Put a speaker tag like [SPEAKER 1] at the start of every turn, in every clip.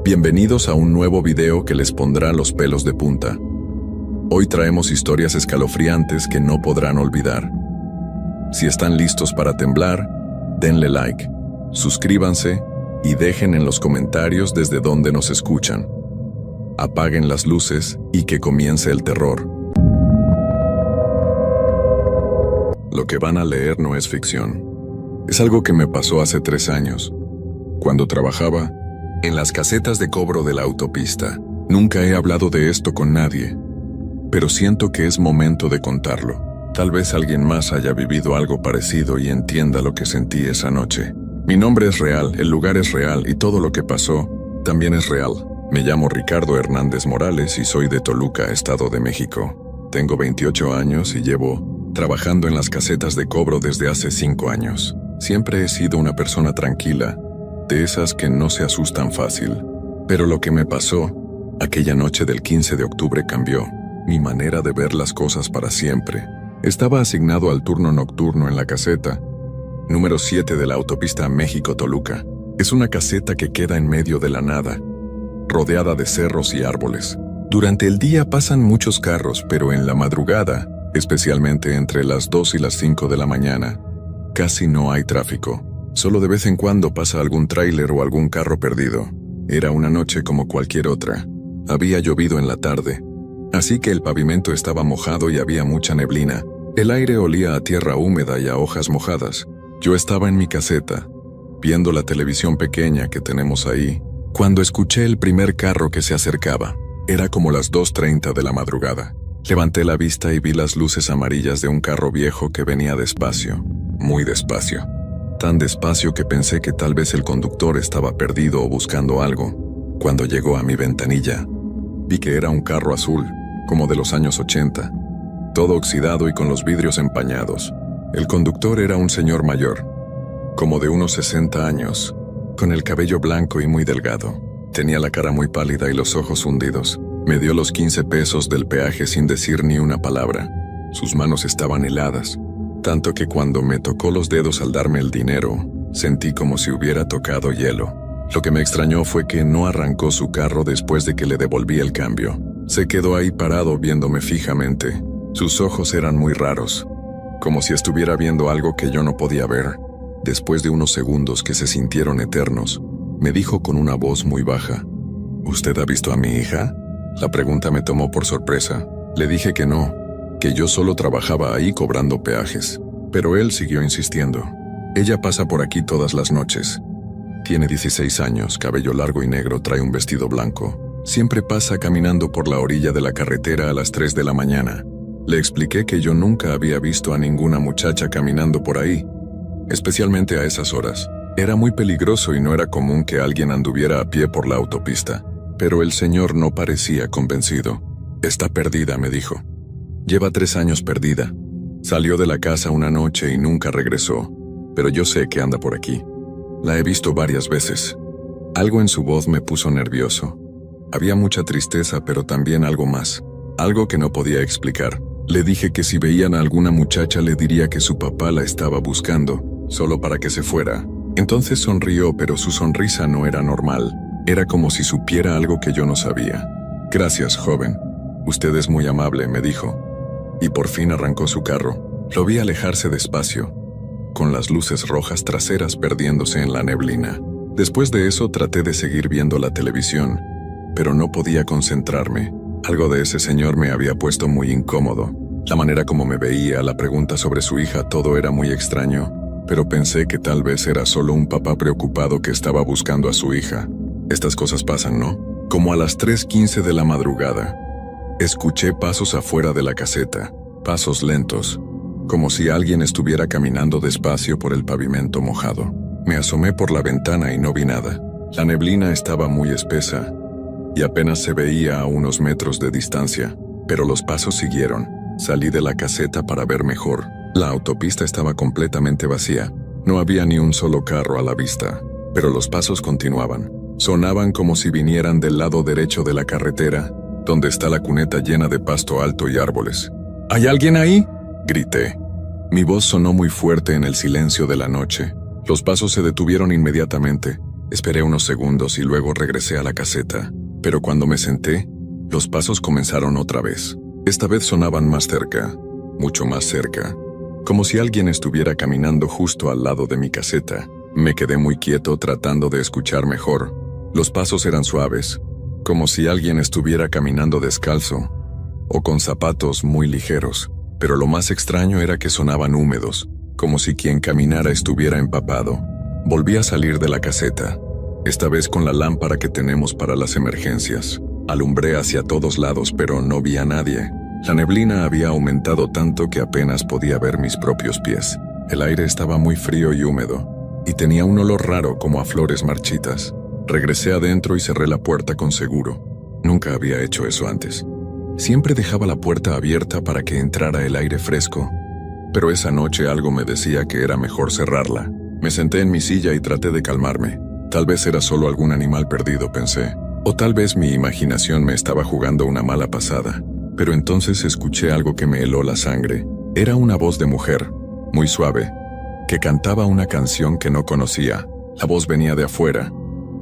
[SPEAKER 1] Bienvenidos a un nuevo video que les pondrá los pelos de punta. Hoy traemos historias escalofriantes que no podrán olvidar. Si están listos para temblar, denle like, suscríbanse y dejen en los comentarios desde dónde nos escuchan. Apaguen las luces y que comience el terror. Lo que van a leer no es ficción. Es algo que me pasó hace 3 años, cuando trabajaba en las casetas de cobro de la autopista. Nunca he hablado de esto con nadie, pero siento que es momento de contarlo. Tal vez alguien más haya vivido algo parecido y entienda lo que sentí esa noche. Mi nombre es real, el lugar es real y todo lo que pasó también es real. Me llamo Ricardo Hernández Morales y soy de Toluca, Estado de México. Tengo 28 años y llevo trabajando en las casetas de cobro desde hace 5 años. Siempre he sido una persona tranquila, de esas que no se asustan fácil. Pero lo que me pasó aquella noche del 15 de octubre cambió mi manera de ver las cosas para siempre. Estaba asignado al turno nocturno en la caseta número 7 de la autopista México-Toluca. Es una caseta que queda en medio de la nada, rodeada de cerros y árboles. Durante el día pasan muchos carros, pero en la madrugada, especialmente entre las 2 y las 5 de la mañana, casi no hay tráfico. Solo de vez en cuando pasa algún tráiler o algún carro perdido. Era una noche como cualquier otra. Había llovido en la tarde, así que el pavimento estaba mojado y había mucha neblina. El aire olía a tierra húmeda y a hojas mojadas. Yo estaba en mi caseta, viendo la televisión pequeña que tenemos ahí, cuando escuché el primer carro que se acercaba. Era como las 2:30 de la madrugada. Levanté la vista y vi las luces amarillas de un carro viejo que venía despacio, muy despacio. Tan despacio que pensé que tal vez el conductor estaba perdido o buscando algo. Cuando llegó a mi ventanilla, vi que era un carro azul, como de los años 80, todo oxidado y con los vidrios empañados. El conductor era un señor mayor, como de unos 60 años, con el cabello blanco y muy delgado. Tenía la cara muy pálida y los ojos hundidos. Me dio los 15 pesos del peaje sin decir ni una palabra. Sus manos estaban heladas, tanto que cuando me tocó los dedos al darme el dinero, sentí como si hubiera tocado hielo. Lo que me extrañó fue que no arrancó su carro después de que le devolví el cambio. Se quedó ahí parado viéndome fijamente. Sus ojos eran muy raros, como si estuviera viendo algo que yo no podía ver. Después de unos segundos que se sintieron eternos, me dijo con una voz muy baja: ¿Usted ha visto a mi hija? La pregunta me tomó por sorpresa. Le dije que no, que yo solo trabajaba ahí cobrando peajes. Pero él siguió insistiendo. Ella pasa por aquí todas las noches. Tiene 16 años, cabello largo y negro, trae un vestido blanco. Siempre pasa caminando por la orilla de la carretera a las 3 de la mañana. Le expliqué que yo nunca había visto a ninguna muchacha caminando por ahí, especialmente a esas horas. Era muy peligroso y no era común que alguien anduviera a pie por la autopista. Pero el señor no parecía convencido. Está perdida, me dijo. Lleva 3 años perdida. Salió de la casa una noche y nunca regresó, pero yo sé que anda por aquí. La he visto varias veces. Algo en su voz me puso nervioso. Había mucha tristeza, pero también algo más. Algo que no podía explicar. Le dije que si veían a alguna muchacha le diría que su papá la estaba buscando, solo para que se fuera. Entonces sonrió, pero su sonrisa no era normal. Era como si supiera algo que yo no sabía. Gracias, joven. Usted es muy amable, me dijo. Y por fin arrancó su carro. Lo vi alejarse despacio, con las luces rojas traseras perdiéndose en la neblina. Después de eso traté de seguir viendo la televisión, pero no podía concentrarme. Algo de ese señor me había puesto muy incómodo. La manera como me veía, la pregunta sobre su hija, todo era muy extraño, pero pensé que tal vez era solo un papá preocupado que estaba buscando a su hija. Estas cosas pasan, ¿no? Como a las 3:15 de la madrugada, escuché pasos afuera de la caseta, pasos lentos, como si alguien estuviera caminando despacio por el pavimento mojado. Me asomé por la ventana y no vi nada. La neblina estaba muy espesa y apenas se veía a unos metros de distancia, pero los pasos siguieron. Salí de la caseta para ver mejor. La autopista estaba completamente vacía. No había ni un solo carro a la vista, pero los pasos continuaban. Sonaban como si vinieran del lado derecho de la carretera, donde está la cuneta llena de pasto alto y árboles. ¿Hay alguien ahí?, grité. Mi voz sonó muy fuerte en el silencio de la noche. Los pasos se detuvieron inmediatamente. Esperé unos segundos y luego regresé a la caseta, pero cuando me senté, los pasos comenzaron otra vez. Esta vez sonaban más cerca, mucho más cerca, como si alguien estuviera caminando justo al lado de mi caseta. Me quedé muy quieto tratando de escuchar mejor. Los pasos eran suaves, como si alguien estuviera caminando descalzo o con zapatos muy ligeros, pero lo más extraño era que sonaban húmedos, como si quien caminara estuviera empapado. Volví a salir de la caseta, esta vez con la lámpara que tenemos para las emergencias. Alumbré hacia todos lados, pero no vi a nadie. La neblina había aumentado tanto que apenas podía ver mis propios pies. El aire estaba muy frío y húmedo, y tenía un olor raro como a flores marchitas. Regresé adentro y cerré la puerta con seguro. Nunca había hecho eso antes. Siempre dejaba la puerta abierta para que entrara el aire fresco, pero esa noche algo me decía que era mejor cerrarla. Me senté en mi silla y traté de calmarme. Tal vez era solo algún animal perdido, pensé. O tal vez mi imaginación me estaba jugando una mala pasada. Pero entonces escuché algo que me heló la sangre. Era una voz de mujer, muy suave, que cantaba una canción que no conocía. La voz venía de afuera,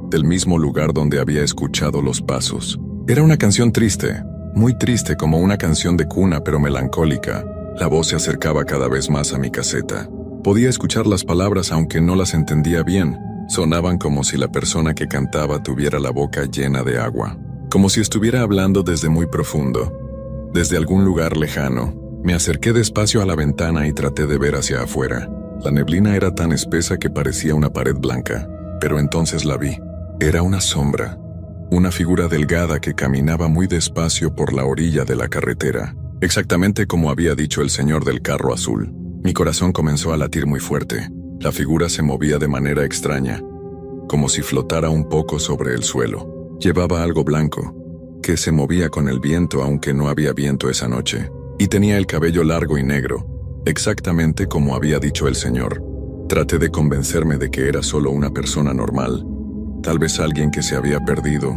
[SPEAKER 1] del mismo lugar donde había escuchado los pasos. Era una canción triste, muy triste, como una canción de cuna pero melancólica. La voz se acercaba cada vez más a mi caseta. Podía escuchar las palabras aunque no las entendía bien. Sonaban como si la persona que cantaba tuviera la boca llena de agua, como si estuviera hablando desde muy profundo, desde algún lugar lejano. Me acerqué despacio a la ventana y traté de ver hacia afuera. La neblina era tan espesa que parecía una pared blanca, pero entonces la vi. Era una sombra, una figura delgada que caminaba muy despacio por la orilla de la carretera, exactamente como había dicho el señor del carro azul. Mi corazón comenzó a latir muy fuerte. La figura se movía de manera extraña, como si flotara un poco sobre el suelo. Llevaba algo blanco, que se movía con el viento aunque no había viento esa noche, y tenía el cabello largo y negro, exactamente como había dicho el señor. Traté de convencerme de que era solo una persona normal, tal vez alguien que se había perdido,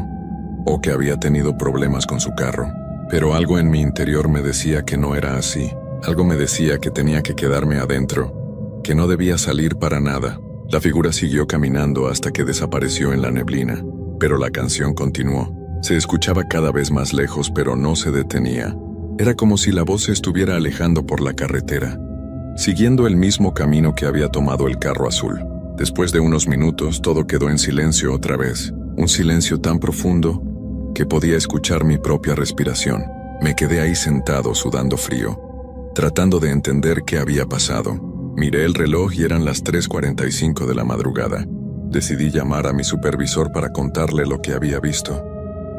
[SPEAKER 1] o que había tenido problemas con su carro. Pero algo en mi interior me decía que no era así. Algo me decía que tenía que quedarme adentro, que no debía salir para nada. La figura siguió caminando hasta que desapareció en la neblina, pero la canción continuó. Se escuchaba cada vez más lejos, pero no se detenía. Era como si la voz se estuviera alejando por la carretera, siguiendo el mismo camino que había tomado el carro azul. Después de unos minutos, todo quedó en silencio otra vez, un silencio tan profundo que podía escuchar mi propia respiración. Me quedé ahí sentado, sudando frío, tratando de entender qué había pasado. Miré el reloj y eran las 3:45 de la madrugada. Decidí llamar a mi supervisor para contarle lo que había visto.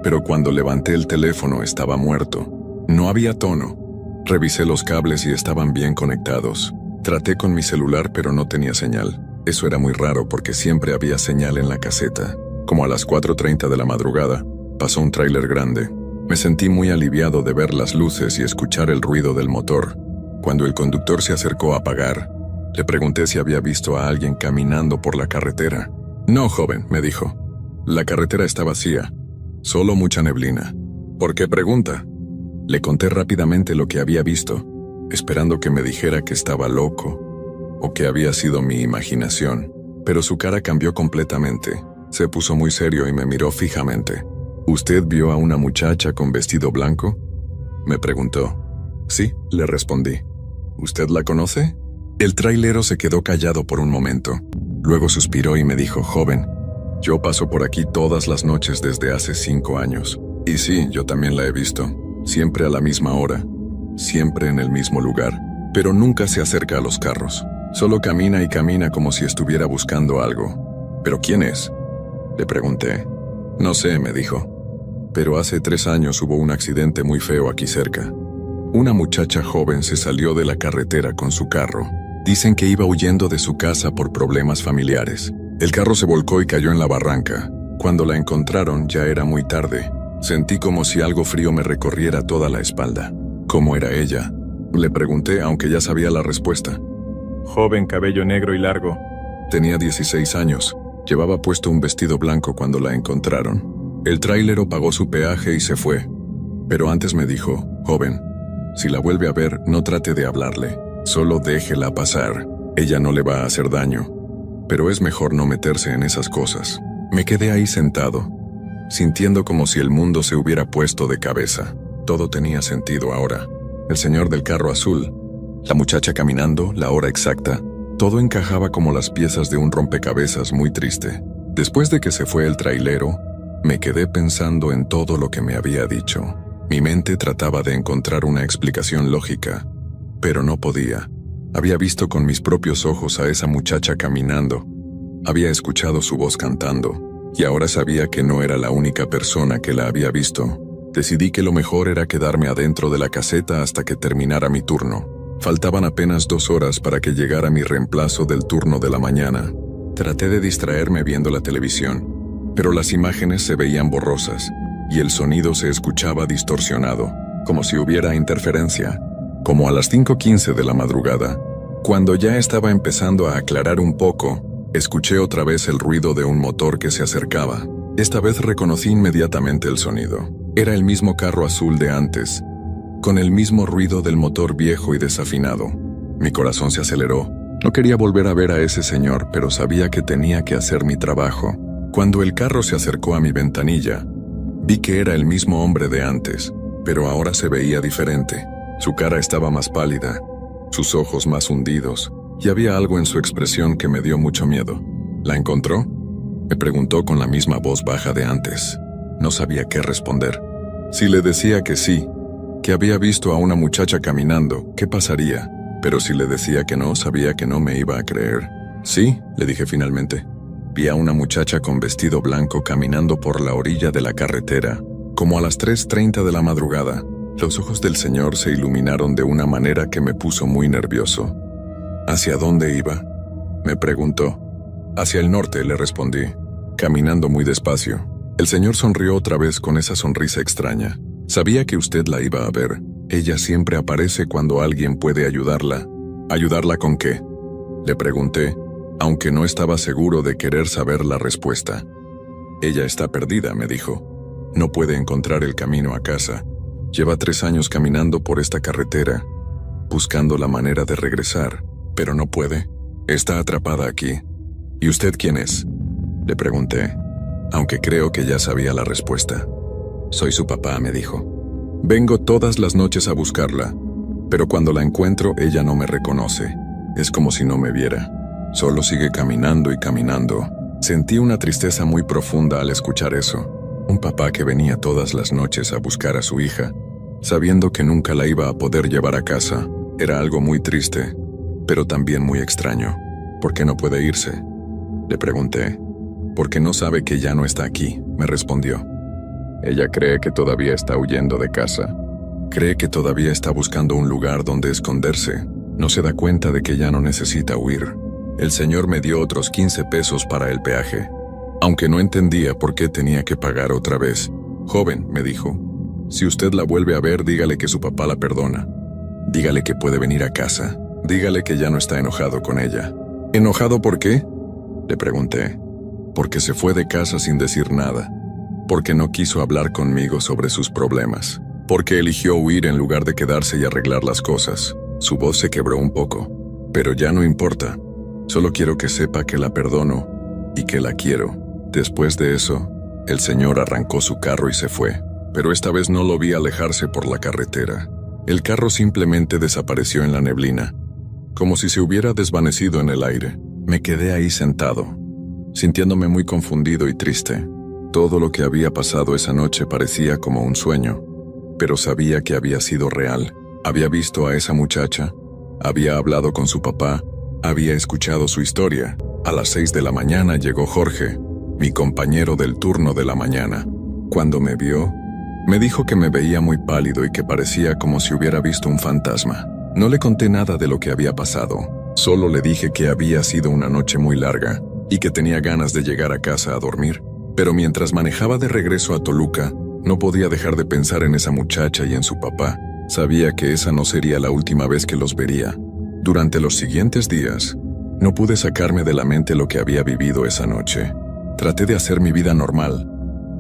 [SPEAKER 1] Pero cuando levanté el teléfono estaba muerto. No había tono. Revisé los cables y estaban bien conectados. Traté con mi celular pero no tenía señal. Eso era muy raro porque siempre había señal en la caseta. Como a las 4:30 de la madrugada, pasó un tráiler grande. Me sentí muy aliviado de ver las luces y escuchar el ruido del motor. Cuando el conductor se acercó a apagar, le pregunté si había visto a alguien caminando por la carretera. No, joven, me dijo. La carretera está vacía, solo mucha neblina. ¿Por qué pregunta? Le conté rápidamente lo que había visto, esperando que me dijera que estaba loco o que había sido mi imaginación. Pero su cara cambió completamente. Se puso muy serio y me miró fijamente. ¿Usted vio a una muchacha con vestido blanco?, me preguntó. Sí, le respondí. ¿Usted la conoce? El trailero se quedó callado por un momento. Luego suspiró y me dijo: joven, yo paso por aquí todas las noches desde hace 5 años. Y sí, yo también la he visto. Siempre a la misma hora, siempre en el mismo lugar. Pero nunca se acerca a los carros. Solo camina y camina como si estuviera buscando algo. ¿Pero quién es?, le pregunté. No sé, me dijo. Pero hace 3 años hubo un accidente muy feo aquí cerca. Una muchacha joven se salió de la carretera con su carro. Dicen que iba huyendo de su casa por problemas familiares. El carro se volcó y cayó en la barranca. Cuando la encontraron ya era muy tarde. Sentí como si algo frío me recorriera toda la espalda. ¿Cómo era ella?, le pregunté, aunque ya sabía la respuesta.
[SPEAKER 2] Joven, cabello negro y largo.
[SPEAKER 1] Tenía 16 años. Llevaba puesto un vestido blanco cuando la encontraron. El tráilero pagó su peaje y se fue. Pero antes me dijo: joven, si la vuelve a ver, no trate de hablarle. Solo déjela pasar. Ella no le va a hacer daño. Pero es mejor no meterse en esas cosas. Me quedé ahí sentado, sintiendo como si el mundo se hubiera puesto de cabeza. Todo tenía sentido ahora. El señor del carro azul, la muchacha caminando, la hora exacta, todo encajaba como las piezas de un rompecabezas muy triste. Después de que se fue el trailero, me quedé pensando en todo lo que me había dicho. Mi mente trataba de encontrar una explicación lógica, pero no podía. Había visto con mis propios ojos a esa muchacha caminando. Había escuchado su voz cantando, y ahora sabía que no era la única persona que la había visto. Decidí que lo mejor era quedarme adentro de la caseta hasta que terminara mi turno. Faltaban apenas 2 horas para que llegara mi reemplazo del turno de la mañana. Traté de distraerme viendo la televisión, pero las imágenes se veían borrosas, y el sonido se escuchaba distorsionado, como si hubiera interferencia. Como a las 5:15 de la madrugada, cuando ya estaba empezando a aclarar un poco, escuché otra vez el ruido de un motor que se acercaba. Esta vez reconocí inmediatamente el sonido. Era el mismo carro azul de antes, con el mismo ruido del motor viejo y desafinado. Mi corazón se aceleró. No quería volver a ver a ese señor, pero sabía que tenía que hacer mi trabajo. Cuando el carro se acercó a mi ventanilla, vi que era el mismo hombre de antes, pero ahora se veía diferente. Su cara estaba más pálida, sus ojos más hundidos, y había algo en su expresión que me dio mucho miedo. ¿La encontró?, me preguntó con la misma voz baja de antes. No sabía qué responder. Si le decía que sí, que había visto a una muchacha caminando, ¿qué pasaría? Pero si le decía que no, sabía que no me iba a creer. Sí, le dije finalmente. Vi a una muchacha con vestido blanco caminando por la orilla de la carretera, como a las 3:30 de la madrugada. Los ojos del señor se iluminaron de una manera que me puso muy nervioso. ¿Hacia dónde iba?, me preguntó. Hacia el norte, le respondí, caminando muy despacio. El señor sonrió otra vez con esa sonrisa extraña. Sabía que usted la iba a ver. Ella siempre aparece cuando alguien puede ayudarla. ¿Ayudarla con qué?, le pregunté, aunque no estaba seguro de querer saber la respuesta. Ella está perdida, me dijo. No puede encontrar el camino a casa. Lleva 3 años caminando por esta carretera, buscando la manera de regresar, pero no puede. Está atrapada aquí. ¿Y usted quién es?, le pregunté, aunque creo que ya sabía la respuesta. Soy su papá, me dijo. Vengo todas las noches a buscarla, pero cuando la encuentro ella no me reconoce. Es como si no me viera. Solo sigue caminando y caminando. Sentí una tristeza muy profunda al escuchar eso. Un papá que venía todas las noches a buscar a su hija, sabiendo que nunca la iba a poder llevar a casa. Era algo muy triste, pero también muy extraño. ¿Por qué no puede irse?, le pregunté. Porque no sabe que ya no está aquí, me respondió. Ella cree que todavía está huyendo de casa. Cree que todavía está buscando un lugar donde esconderse. No se da cuenta de que ya no necesita huir. El señor me dio otros 15 pesos para el peaje, aunque no entendía por qué tenía que pagar otra vez. Joven, me dijo, si usted la vuelve a ver, dígale que su papá la perdona. Dígale que puede venir a casa. Dígale que ya no está enojado con ella. ¿Enojado por qué?, le pregunté. Porque se fue de casa sin decir nada. Porque no quiso hablar conmigo sobre sus problemas. Porque eligió huir en lugar de quedarse y arreglar las cosas. Su voz se quebró un poco. Pero ya no importa. Solo quiero que sepa que la perdono y que la quiero. Después de eso, el señor arrancó su carro y se fue. Pero esta vez no lo vi alejarse por la carretera. El carro simplemente desapareció en la neblina, como si se hubiera desvanecido en el aire. Me quedé ahí sentado, sintiéndome muy confundido y triste. Todo lo que había pasado esa noche parecía como un sueño, pero sabía que había sido real. Había visto a esa muchacha, había hablado con su papá, había escuchado su historia. A las 6 de la mañana llegó Jorge, mi compañero del turno de la mañana. Cuando me vio, me dijo que me veía muy pálido y que parecía como si hubiera visto un fantasma. No le conté nada de lo que había pasado. Solo le dije que había sido una noche muy larga y que tenía ganas de llegar a casa a dormir. Pero mientras manejaba de regreso a Toluca, no podía dejar de pensar en esa muchacha y en su papá. Sabía que esa no sería la última vez que los vería. Durante los siguientes días, no pude sacarme de la mente lo que había vivido esa noche. Traté de hacer mi vida normal,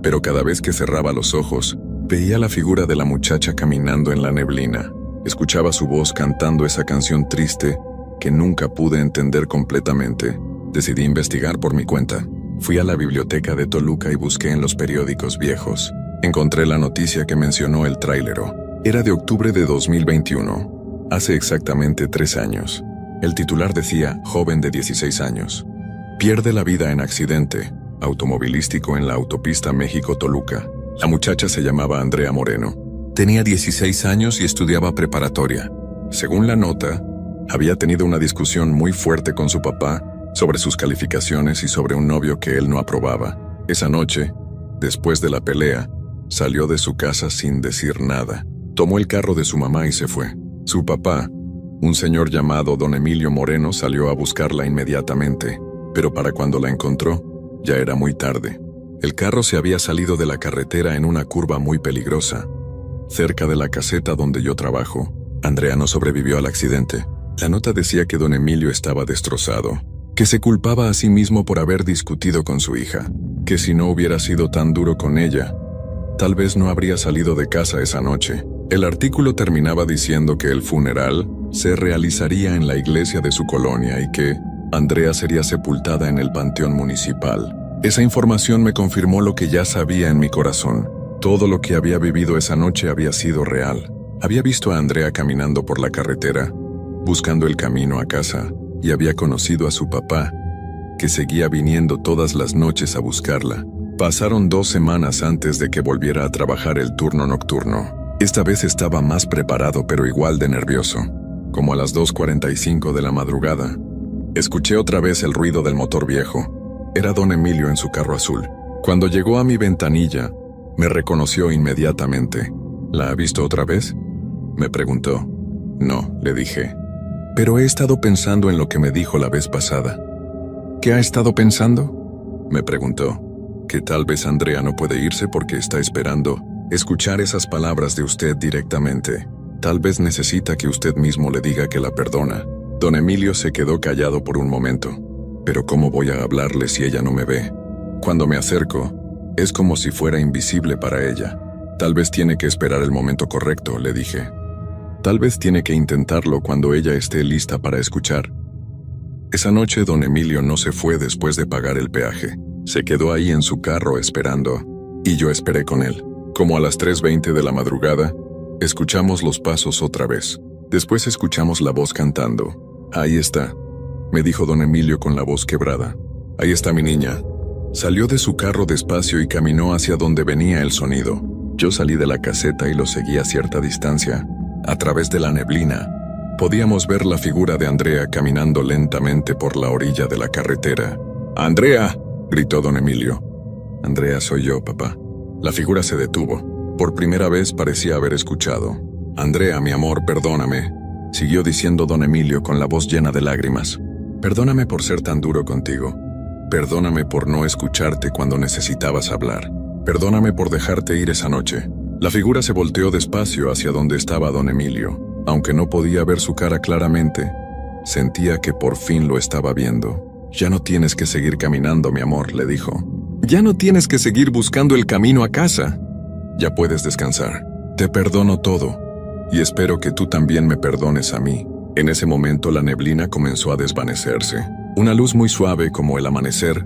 [SPEAKER 1] pero cada vez que cerraba los ojos, veía la figura de la muchacha caminando en la neblina. Escuchaba su voz cantando esa canción triste que nunca pude entender completamente. Decidí investigar por mi cuenta. Fui a la biblioteca de Toluca y busqué en los periódicos viejos. Encontré la noticia que mencionó el tráilero. Era de octubre de 2021, hace exactamente 3 años. El titular decía, joven de 16 años. Pierde la vida en accidente automovilístico en la autopista México-Toluca. La muchacha se llamaba Andrea Moreno. Tenía 16 años y estudiaba preparatoria. Según la nota, había tenido una discusión muy fuerte con su papá sobre sus calificaciones y sobre un novio que él no aprobaba. Esa noche, después de la pelea, salió de su casa sin decir nada. Tomó el carro de su mamá y se fue. Su papá, un señor llamado Don Emilio Moreno, salió a buscarla inmediatamente, pero para cuando la encontró, ya era muy tarde. El carro se había salido de la carretera en una curva muy peligrosa. Cerca de la caseta donde yo trabajo, Andrea no sobrevivió al accidente. La nota decía que Don Emilio estaba destrozado, que se culpaba a sí mismo por haber discutido con su hija, que si no hubiera sido tan duro con ella, tal vez no habría salido de casa esa noche. El artículo terminaba diciendo que el funeral se realizaría en la iglesia de su colonia y que Andrea sería sepultada en el panteón municipal. Esa información me confirmó lo que ya sabía en mi corazón. Todo lo que había vivido esa noche había sido real. Había visto a Andrea caminando por la carretera, buscando el camino a casa, y había conocido a su papá, que seguía viniendo todas las noches a buscarla. Pasaron 2 semanas antes de que volviera a trabajar el turno nocturno. Esta vez estaba más preparado pero igual de nervioso. Como a las 2:45 de la madrugada, escuché otra vez el ruido del motor viejo. Era Don Emilio en su carro azul. Cuando llegó a mi ventanilla, me reconoció inmediatamente. ¿La ha visto otra vez?, me preguntó. No, le dije. Pero he estado pensando en lo que me dijo la vez pasada. ¿Qué ha estado pensando?, me preguntó. Que tal vez Andrea no puede irse porque está esperando escuchar esas palabras de usted directamente. Tal vez necesita que usted mismo le diga que la perdona. Don Emilio se quedó callado por un momento. Pero ¿cómo voy a hablarle si ella no me ve? Cuando me acerco, es como si fuera invisible para ella. Tal vez tiene que esperar el momento correcto, le dije. Tal vez tiene que intentarlo cuando ella esté lista para escuchar. Esa noche Don Emilio no se fue después de pagar el peaje. Se quedó ahí en su carro esperando, y yo esperé con él. Como a las 3:20 de la madrugada, escuchamos los pasos otra vez. Después escuchamos la voz cantando. Ahí está, me dijo Don Emilio con la voz quebrada. Ahí está mi niña. Salió de su carro despacio y caminó hacia donde venía el sonido. Yo salí de la caseta y lo seguí a cierta distancia. A través de la neblina, podíamos ver la figura de Andrea caminando lentamente por la orilla de la carretera. ¡Andrea!, gritó Don Emilio. Andrea, soy yo, papá. La figura se detuvo. Por primera vez parecía haber escuchado. Andrea, mi amor, perdóname, siguió diciendo Don Emilio con la voz llena de lágrimas. Perdóname por ser tan duro contigo. Perdóname por no escucharte cuando necesitabas hablar. Perdóname por dejarte ir esa noche. La figura se volteó despacio hacia donde estaba Don Emilio. Aunque no podía ver su cara claramente, sentía que por fin lo estaba viendo. Ya no tienes que seguir caminando, mi amor, le dijo. Ya no tienes que seguir buscando el camino a casa. Ya puedes descansar. Te perdono todo, y espero que tú también me perdones a mí. En ese momento la neblina comenzó a desvanecerse. Una luz muy suave como el amanecer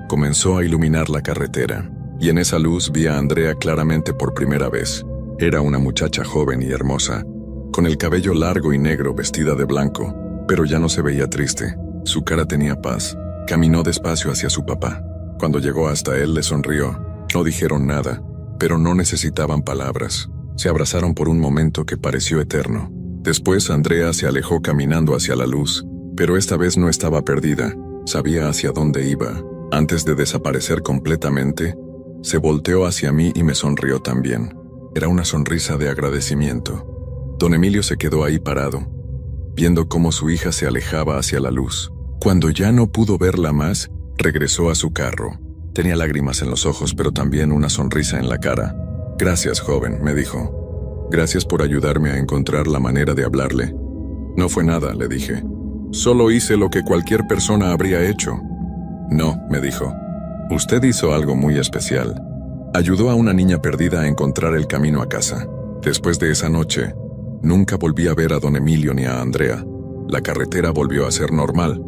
[SPEAKER 1] comenzó a iluminar la carretera, y en esa luz vi a Andrea claramente por primera vez. Era una muchacha joven y hermosa, con el cabello largo y negro, vestida de blanco, pero ya no se veía triste. Su cara tenía paz. Caminó despacio hacia su papá. Cuando llegó hasta él le sonrió. No dijeron nada, pero no necesitaban palabras. Se abrazaron por un momento que pareció eterno. Después Andrea se alejó caminando hacia la luz, pero esta vez no estaba perdida. Sabía hacia dónde iba. Antes de desaparecer completamente, se volteó hacia mí y me sonrió también. Era una sonrisa de agradecimiento. Don Emilio se quedó ahí parado, viendo cómo su hija se alejaba hacia la luz. Cuando ya no pudo verla más, regresó a su carro. Tenía lágrimas en los ojos, pero también una sonrisa en la cara. Gracias, joven, me dijo. Gracias por ayudarme a encontrar la manera de hablarle. No fue nada, le dije. Solo hice lo que cualquier persona habría hecho. No, me dijo. Usted hizo algo muy especial. Ayudó a una niña perdida a encontrar el camino a casa. Después de esa noche, nunca volví a ver a Don Emilio ni a Andrea. La carretera volvió a ser normal.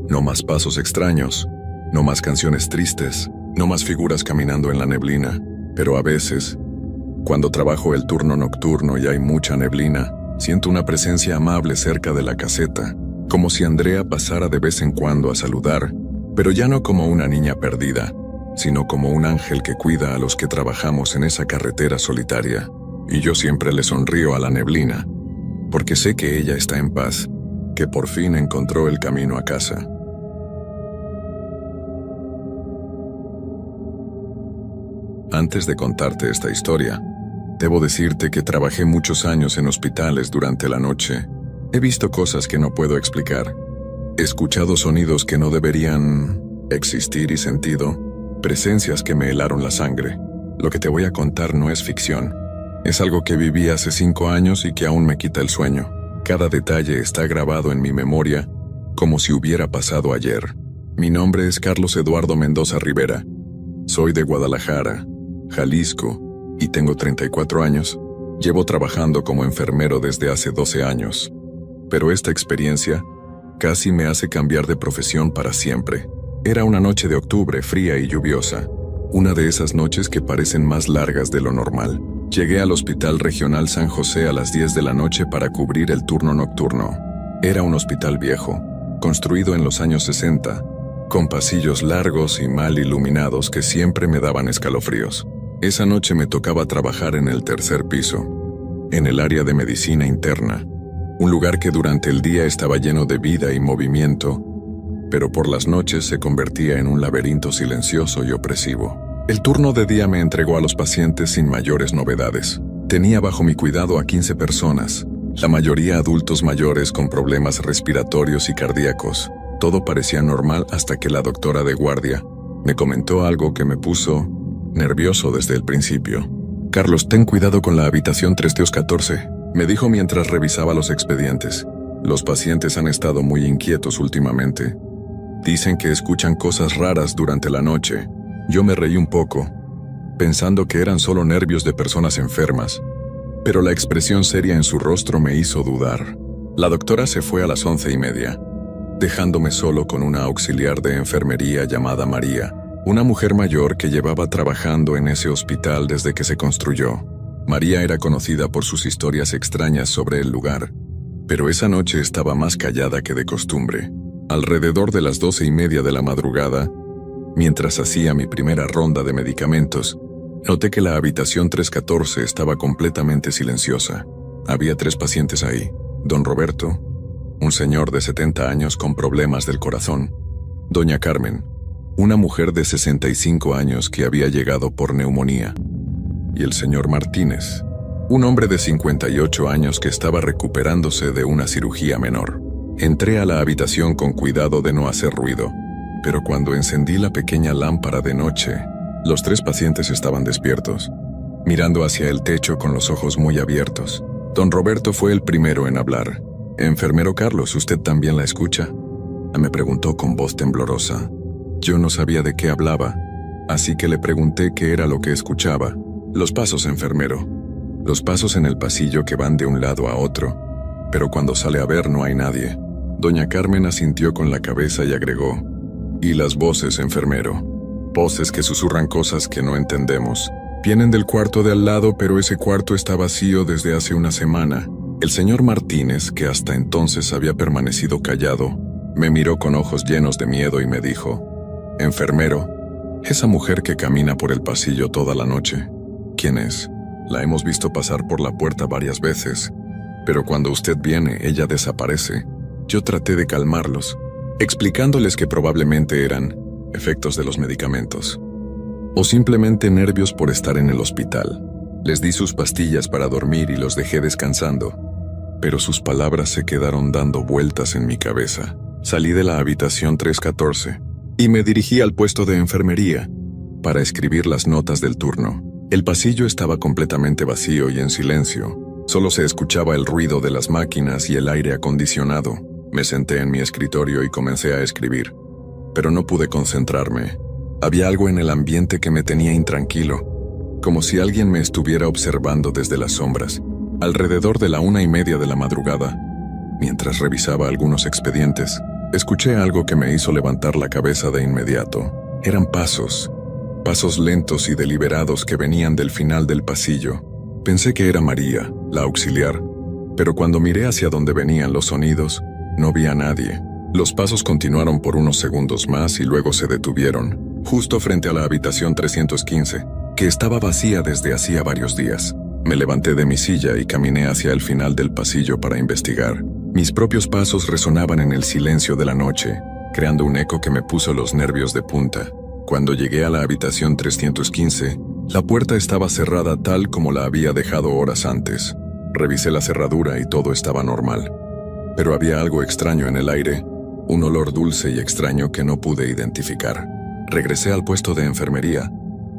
[SPEAKER 1] No más pasos extraños, No más canciones tristes, no más figuras caminando en la neblina, pero a veces, cuando trabajo el turno nocturno y hay mucha neblina, siento una presencia amable cerca de la caseta, como si Andrea pasara de vez en cuando a saludar, pero ya no como una niña perdida, sino como un ángel que cuida a los que trabajamos en esa carretera solitaria. Y yo siempre le sonrío a la neblina, porque sé que ella está en paz, que por fin encontró el camino a casa. Antes de contarte esta historia, debo decirte que trabajé muchos años en hospitales durante la noche. He visto cosas que no puedo explicar. He escuchado sonidos que no deberían existir y sentido presencias que me helaron la sangre. Lo que te voy a contar no es ficción. Es algo que viví hace 5 años y que aún me quita el sueño. Cada detalle está grabado en mi memoria como si hubiera pasado ayer. Mi nombre es Carlos Eduardo Mendoza Rivera. Soy de Guadalajara, Jalisco, y tengo 34 años. Llevo trabajando como enfermero desde hace 12 años. Pero esta experiencia casi me hace cambiar de profesión para siempre. Era una noche de octubre, fría y lluviosa. Una de esas noches que parecen más largas de lo normal. Llegué al Hospital Regional San José a las 10 de la noche para cubrir el turno nocturno. Era un hospital viejo, construido en los años 60, con pasillos largos y mal iluminados que siempre me daban escalofríos. Esa noche me tocaba trabajar en el tercer piso, en el área de medicina interna, un lugar que durante el día estaba lleno de vida y movimiento, pero por las noches se convertía en un laberinto silencioso y opresivo. El turno de día me entregó a los pacientes sin mayores novedades. Tenía bajo mi cuidado a 15 personas, la mayoría adultos mayores con problemas respiratorios y cardíacos. Todo parecía normal hasta que la doctora de guardia me comentó algo que me puso nervioso desde el principio. «Carlos, ten cuidado con la habitación 314», me dijo mientras revisaba los expedientes. «Los pacientes han estado muy inquietos últimamente. Dicen que escuchan cosas raras durante la noche». Yo me reí un poco, pensando que eran solo nervios de personas enfermas, pero la expresión seria en su rostro me hizo dudar. La doctora se fue a las 11:30, dejándome solo con una auxiliar de enfermería llamada María, una mujer mayor que llevaba trabajando en ese hospital desde que se construyó. María era conocida por sus historias extrañas sobre el lugar, pero esa noche estaba más callada que de costumbre. Alrededor de las 12:30 de la madrugada, mientras hacía mi primera ronda de medicamentos, noté que la habitación 314 estaba completamente silenciosa. Había 3 pacientes ahí: don Roberto, un señor de 70 años con problemas del corazón; doña Carmen, una mujer de 65 años que había llegado por neumonía; y el señor Martínez, un hombre de 58 años que estaba recuperándose de una cirugía menor. Entré a la habitación con cuidado de no hacer ruido, pero cuando encendí la pequeña lámpara de noche, los 3 pacientes estaban despiertos, mirando hacia el techo con los ojos muy abiertos. Don Roberto fue el primero en hablar. «Enfermero Carlos, ¿usted también la escucha?», me preguntó con voz temblorosa. Yo no sabía de qué hablaba, así que le pregunté qué era lo que escuchaba. «Los pasos, enfermero. Los pasos en el pasillo que van de un lado a otro, pero cuando sale a ver no hay nadie». Doña Carmen asintió con la cabeza y agregó: «Y las voces, enfermero. Voces que susurran cosas que no entendemos. Vienen del cuarto de al lado, pero ese cuarto está vacío desde hace una semana». El señor Martínez, que hasta entonces había permanecido callado, me miró con ojos llenos de miedo y me dijo: «Enfermero, esa mujer que camina por el pasillo toda la noche, ¿quién es? La hemos visto pasar por la puerta varias veces, pero cuando usted viene, ella desaparece». Yo traté de calmarlos, explicándoles que probablemente eran efectos de los medicamentos, o simplemente nervios por estar en el hospital. Les di sus pastillas para dormir y los dejé descansando, pero sus palabras se quedaron dando vueltas en mi cabeza. Salí de la habitación 314 y me dirigí al puesto de enfermería para escribir las notas del turno. El pasillo estaba completamente vacío y en silencio. Solo se escuchaba el ruido de las máquinas y el aire acondicionado. Me senté en mi escritorio y comencé a escribir, pero no pude concentrarme. Había algo en el ambiente que me tenía intranquilo, como si alguien me estuviera observando desde las sombras. Alrededor de la 1:30 de la madrugada, mientras revisaba algunos expedientes, Escuché algo que me hizo levantar la cabeza de inmediato. Eran pasos lentos y deliberados que venían del final del pasillo. Pensé que era María, la auxiliar, pero cuando miré hacia donde venían los sonidos, no vi a nadie. Los pasos continuaron por unos segundos más y luego se detuvieron, justo frente a la habitación 315, que estaba vacía desde hacía varios días. Me levanté de mi silla y caminé hacia el final del pasillo para investigar. Mis propios pasos resonaban en el silencio de la noche, creando un eco que me puso los nervios de punta. Cuando llegué a la habitación 315, la puerta estaba cerrada tal como la había dejado horas antes. Revisé la cerradura y todo estaba normal. Pero había algo extraño en el aire, un olor dulce y extraño que no pude identificar. Regresé al puesto de enfermería,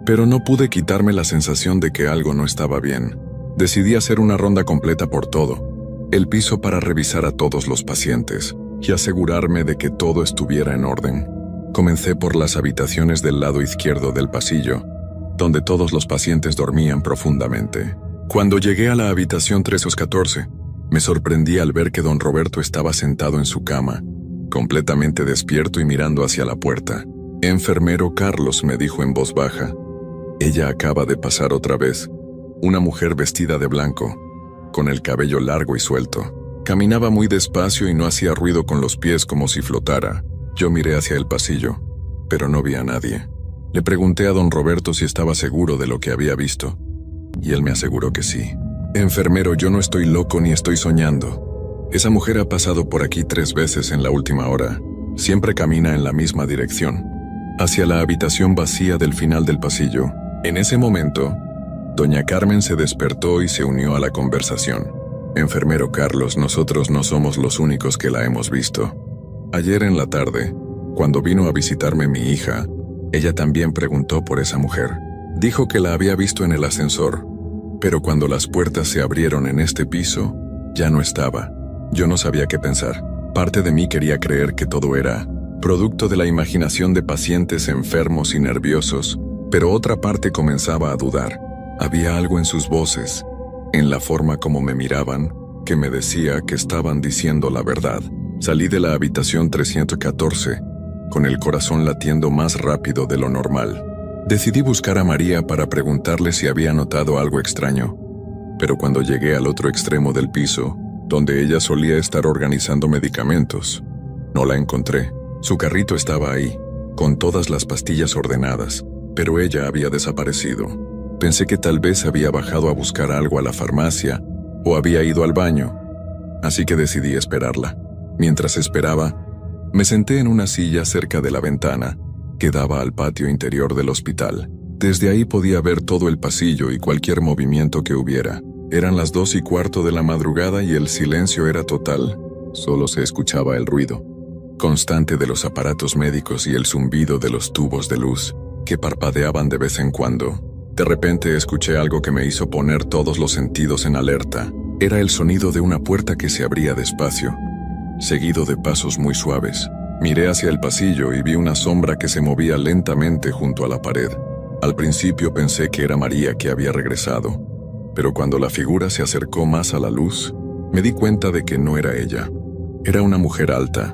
[SPEAKER 1] pero no pude quitarme la sensación de que algo no estaba bien. Decidí hacer una ronda completa por todo el piso para revisar a todos los pacientes y asegurarme de que todo estuviera en orden. Comencé por las habitaciones del lado izquierdo del pasillo, donde todos los pacientes dormían profundamente. Cuando llegué a la habitación 314, me sorprendí al ver que don Roberto estaba sentado en su cama, completamente despierto y mirando hacia la puerta. Enfermero Carlos, me dijo en voz baja. Ella acaba de pasar otra vez. Una mujer vestida de blanco, con el cabello largo y suelto. Caminaba muy despacio y no hacía ruido con los pies como si flotara. Yo miré hacia el pasillo, pero no vi a nadie. Le pregunté a don Roberto si estaba seguro de lo que había visto, y él me aseguró que sí. Enfermero, yo no estoy loco ni estoy soñando. Esa mujer ha pasado por aquí 3 veces en la última hora. Siempre camina en la misma dirección, hacia la habitación vacía del final del pasillo. En ese momento, doña Carmen se despertó y se unió a la conversación. Enfermero Carlos, nosotros no somos los únicos que la hemos visto. Ayer en la tarde, cuando vino a visitarme mi hija, ella también preguntó por esa mujer. Dijo que la había visto en el ascensor, pero cuando las puertas se abrieron en este piso, ya no estaba. Yo no sabía qué pensar. Parte de mí quería creer que todo era producto de la imaginación de pacientes enfermos y nerviosos, pero otra parte comenzaba a dudar. Había algo en sus voces, en la forma como me miraban, que me decía que estaban diciendo la verdad. Salí de la habitación 314, con el corazón latiendo más rápido de lo normal. Decidí buscar a María para preguntarle si había notado algo extraño, pero cuando llegué al otro extremo del piso, donde ella solía estar organizando medicamentos, no la encontré. Su carrito estaba ahí, con todas las pastillas ordenadas, pero ella había desaparecido. Pensé que tal vez había bajado a buscar algo a la farmacia o había ido al baño, así que decidí esperarla. Mientras esperaba, me senté en una silla cerca de la ventana que daba al patio interior del hospital. Desde ahí podía ver todo el pasillo y cualquier movimiento que hubiera. Eran las 2:15 de la madrugada y el silencio era total. Solo se escuchaba el ruido constante de los aparatos médicos y el zumbido de los tubos de luz, que parpadeaban de vez en cuando. De repente escuché algo que me hizo poner todos los sentidos en alerta. Era el sonido de una puerta que se abría despacio, seguido de pasos muy suaves. Miré hacia el pasillo y vi una sombra que se movía lentamente junto a la pared. Al principio pensé que era María que había regresado, pero cuando la figura se acercó más a la luz, me di cuenta de que no era ella. Era una mujer alta,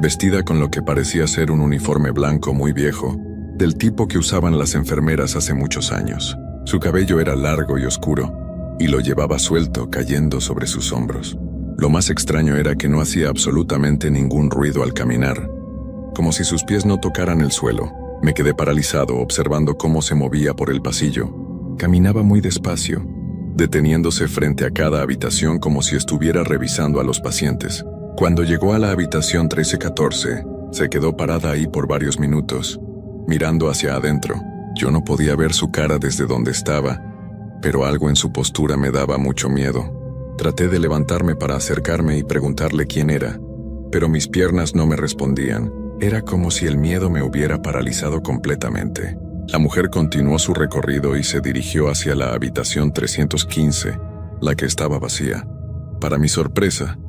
[SPEAKER 1] vestida con lo que parecía ser un uniforme blanco muy viejo, del tipo que usaban las enfermeras hace muchos años. Su cabello era largo y oscuro, y lo llevaba suelto cayendo sobre sus hombros. Lo más extraño era que no hacía absolutamente ningún ruido al caminar, como si sus pies no tocaran el suelo. Me quedé paralizado observando cómo se movía por el pasillo. Caminaba muy despacio, deteniéndose frente a cada habitación como si estuviera revisando a los pacientes. Cuando llegó a la habitación 1314, se quedó parada ahí por varios minutos, mirando hacia adentro. Yo no podía ver su cara desde donde estaba, pero algo en su postura me daba mucho miedo. Traté de levantarme para acercarme y preguntarle quién era, pero mis piernas no me respondían. Era como si el miedo me hubiera paralizado completamente. La mujer continuó su recorrido y se dirigió hacia la habitación 315, la que estaba vacía. Para mi sorpresa,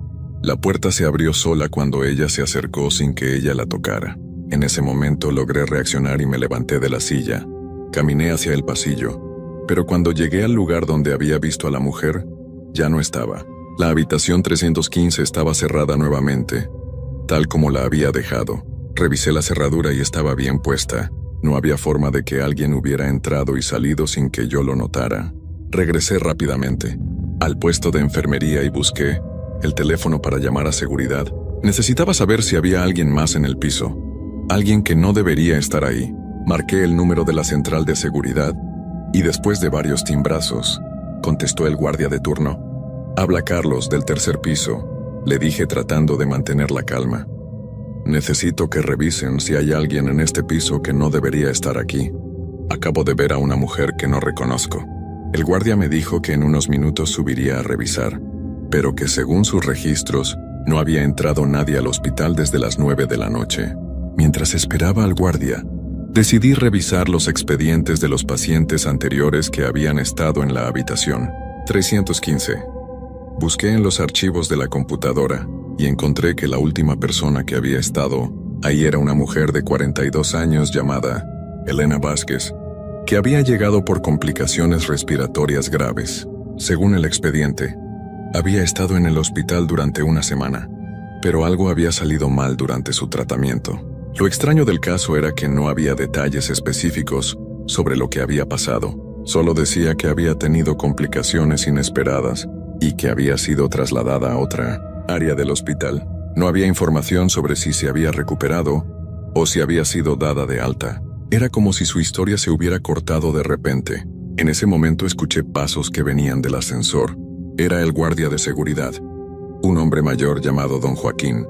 [SPEAKER 1] la puerta se abrió sola cuando ella se acercó sin que ella la tocara. En ese momento logré reaccionar y me levanté de la silla. Caminé hacia el pasillo, pero cuando llegué al lugar donde había visto a la mujer, ya no estaba. La habitación 315 estaba cerrada nuevamente, tal como la había dejado. Revisé la cerradura y estaba bien puesta. No había forma de que alguien hubiera entrado y salido sin que yo lo notara. Regresé rápidamente al puesto de enfermería y busqué el teléfono para llamar a seguridad. Necesitaba saber si había alguien más en el piso. Alguien que no debería estar ahí. Marqué el número de la central de seguridad y después de varios timbrazos, contestó el guardia de turno. «Habla Carlos, del tercer piso», le dije tratando de mantener la calma. «Necesito que revisen si hay alguien en este piso que no debería estar aquí. Acabo de ver a una mujer que no reconozco». El guardia me dijo que en unos minutos subiría a revisar, pero que según sus registros, no había entrado nadie al hospital desde las 9 de la noche. Mientras esperaba al guardia, decidí revisar los expedientes de los pacientes anteriores que habían estado en la habitación 315. Busqué en los archivos de la computadora y encontré que la última persona que había estado ahí era una mujer de 42 años llamada Elena Vázquez, que había llegado por complicaciones respiratorias graves. Según el expediente, había estado en el hospital durante una semana, pero algo había salido mal durante su tratamiento. Lo extraño del caso era que no había detalles específicos sobre lo que había pasado. Solo decía que había tenido complicaciones inesperadas y que había sido trasladada a otra área del hospital. No había información sobre si se había recuperado o si había sido dada de alta. Era como si su historia se hubiera cortado de repente. En ese momento escuché pasos que venían del ascensor. Era el guardia de seguridad, un hombre mayor llamado Don Joaquín,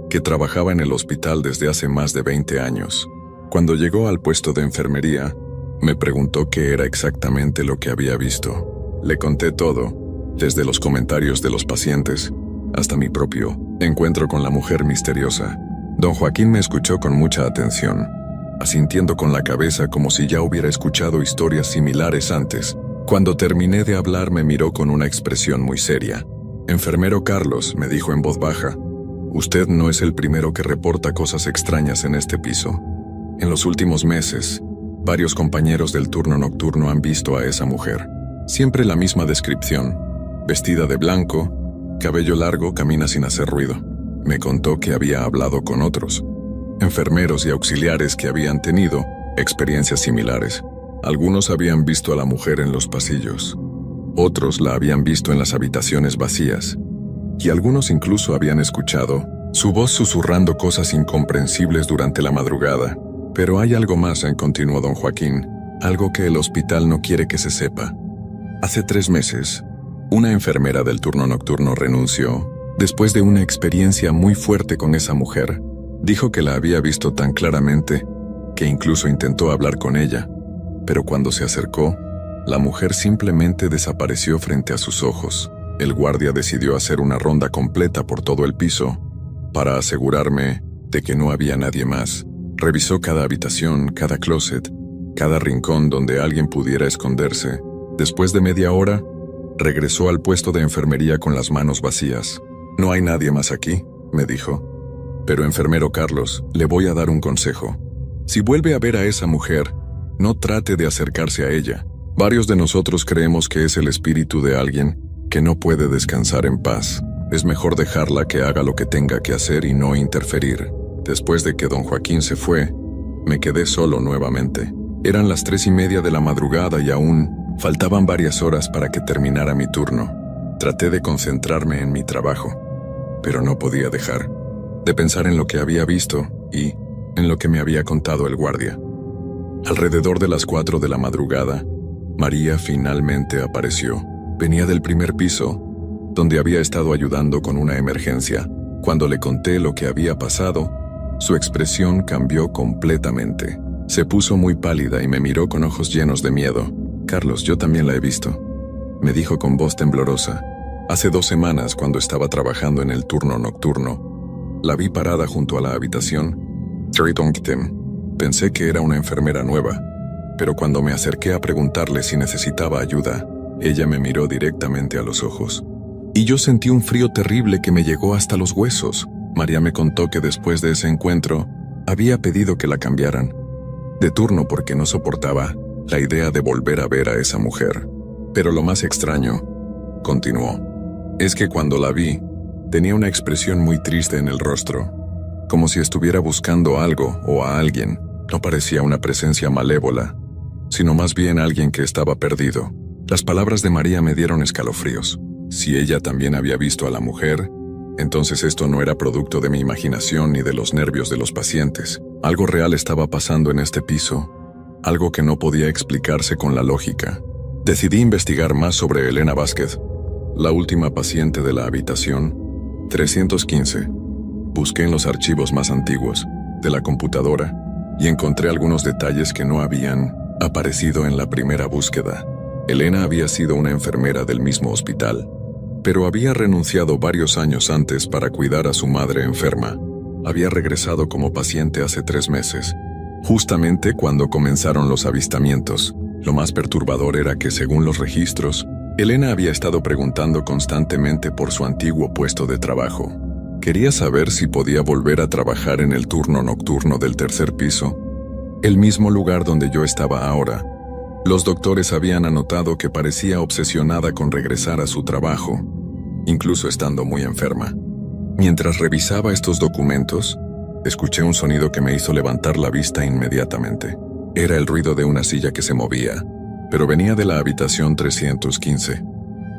[SPEAKER 1] que trabajaba en el hospital desde hace más de 20 años. Cuando llegó al puesto de enfermería, me preguntó qué era exactamente lo que había visto. Le conté todo, desde los comentarios de los pacientes hasta mi propio encuentro con la mujer misteriosa. Don Joaquín me escuchó con mucha atención, asintiendo con la cabeza como si ya hubiera escuchado historias similares antes. Cuando terminé de hablar me miró con una expresión muy seria. «Enfermero Carlos», me dijo en voz baja, «usted no es el primero que reporta cosas extrañas en este piso. En los últimos meses, varios compañeros del turno nocturno han visto a esa mujer. Siempre la misma descripción. Vestida de blanco, cabello largo, camina sin hacer ruido». Me contó que había hablado con otros enfermeros y auxiliares que habían tenido experiencias similares. Algunos habían visto a la mujer en los pasillos. Otros la habían visto en las habitaciones vacías. Y algunos incluso habían escuchado su voz susurrando cosas incomprensibles durante la madrugada. «Pero hay algo más», continuó don Joaquín, «algo que el hospital no quiere que se sepa. Hace 3 meses, una enfermera del turno nocturno renunció después de una experiencia muy fuerte con esa mujer. Dijo que la había visto tan claramente que incluso intentó hablar con ella, pero cuando se acercó, la mujer simplemente desapareció frente a sus ojos. El guardia decidió hacer una ronda completa por todo el piso para asegurarme de que no había nadie más. Revisó cada habitación, cada closet, cada rincón donde alguien pudiera esconderse. Después de media hora, regresó al puesto de enfermería con las manos vacías. «No hay nadie más aquí», me dijo. «Pero enfermero Carlos, le voy a dar un consejo. Si vuelve a ver a esa mujer, no trate de acercarse a ella. Varios de nosotros creemos que es el espíritu de alguien que no puede descansar en paz. Es mejor dejarla que haga lo que tenga que hacer y no interferir». Después de que don Joaquín se fue, me quedé solo nuevamente. Eran las 3:30 de la madrugada y aún faltaban varias horas para que terminara mi turno. Traté de concentrarme en mi trabajo, pero no podía dejar de pensar en lo que había visto y en lo que me había contado el guardia. Alrededor de las 4 de la madrugada, María finalmente apareció. Venía del primer piso, donde había estado ayudando con una emergencia. Cuando le conté lo que había pasado, su expresión cambió completamente. Se puso muy pálida y me miró con ojos llenos de miedo. «Carlos, yo también la he visto», me dijo con voz temblorosa. «Hace 2 semanas, cuando estaba trabajando en el turno nocturno, la vi parada junto a la habitación. Pensé que era una enfermera nueva, pero cuando me acerqué a preguntarle si necesitaba ayuda, ella me miró directamente a los ojos. Y yo sentí un frío terrible que me llegó hasta los huesos». María me contó que después de ese encuentro, había pedido que la cambiaran de turno porque no soportaba la idea de volver a ver a esa mujer. «Pero lo más extraño», continuó, «es que cuando la vi, tenía una expresión muy triste en el rostro. como si estuviera buscando algo o a alguien. No parecía una presencia malévola, sino más bien alguien que estaba perdido. Las palabras de María me dieron escalofríos. Si ella también había visto a la mujer, entonces esto no era producto de mi imaginación ni de los nervios de los pacientes. Algo real estaba pasando en este piso, algo que no podía explicarse con la lógica. Decidí investigar más sobre Elena Vázquez, la última paciente de la habitación 315. Busqué en los archivos más antiguos de la computadora y encontré algunos detalles que no habían aparecido en la primera búsqueda. Elena había sido una enfermera del mismo hospital, pero había renunciado varios años antes para cuidar a su madre enferma. Había regresado como paciente hace 3 meses, justamente cuando comenzaron los avistamientos. Lo más perturbador era que, según los registros, Elena había estado preguntando constantemente por su antiguo puesto de trabajo. Quería saber si podía volver a trabajar en el turno nocturno del 3er piso, el mismo lugar donde yo estaba ahora. Los doctores habían anotado que parecía obsesionada con regresar a su trabajo, incluso estando muy enferma. Mientras revisaba estos documentos, escuché un sonido que me hizo levantar la vista inmediatamente. Era el ruido de una silla que se movía, pero venía de la habitación 315.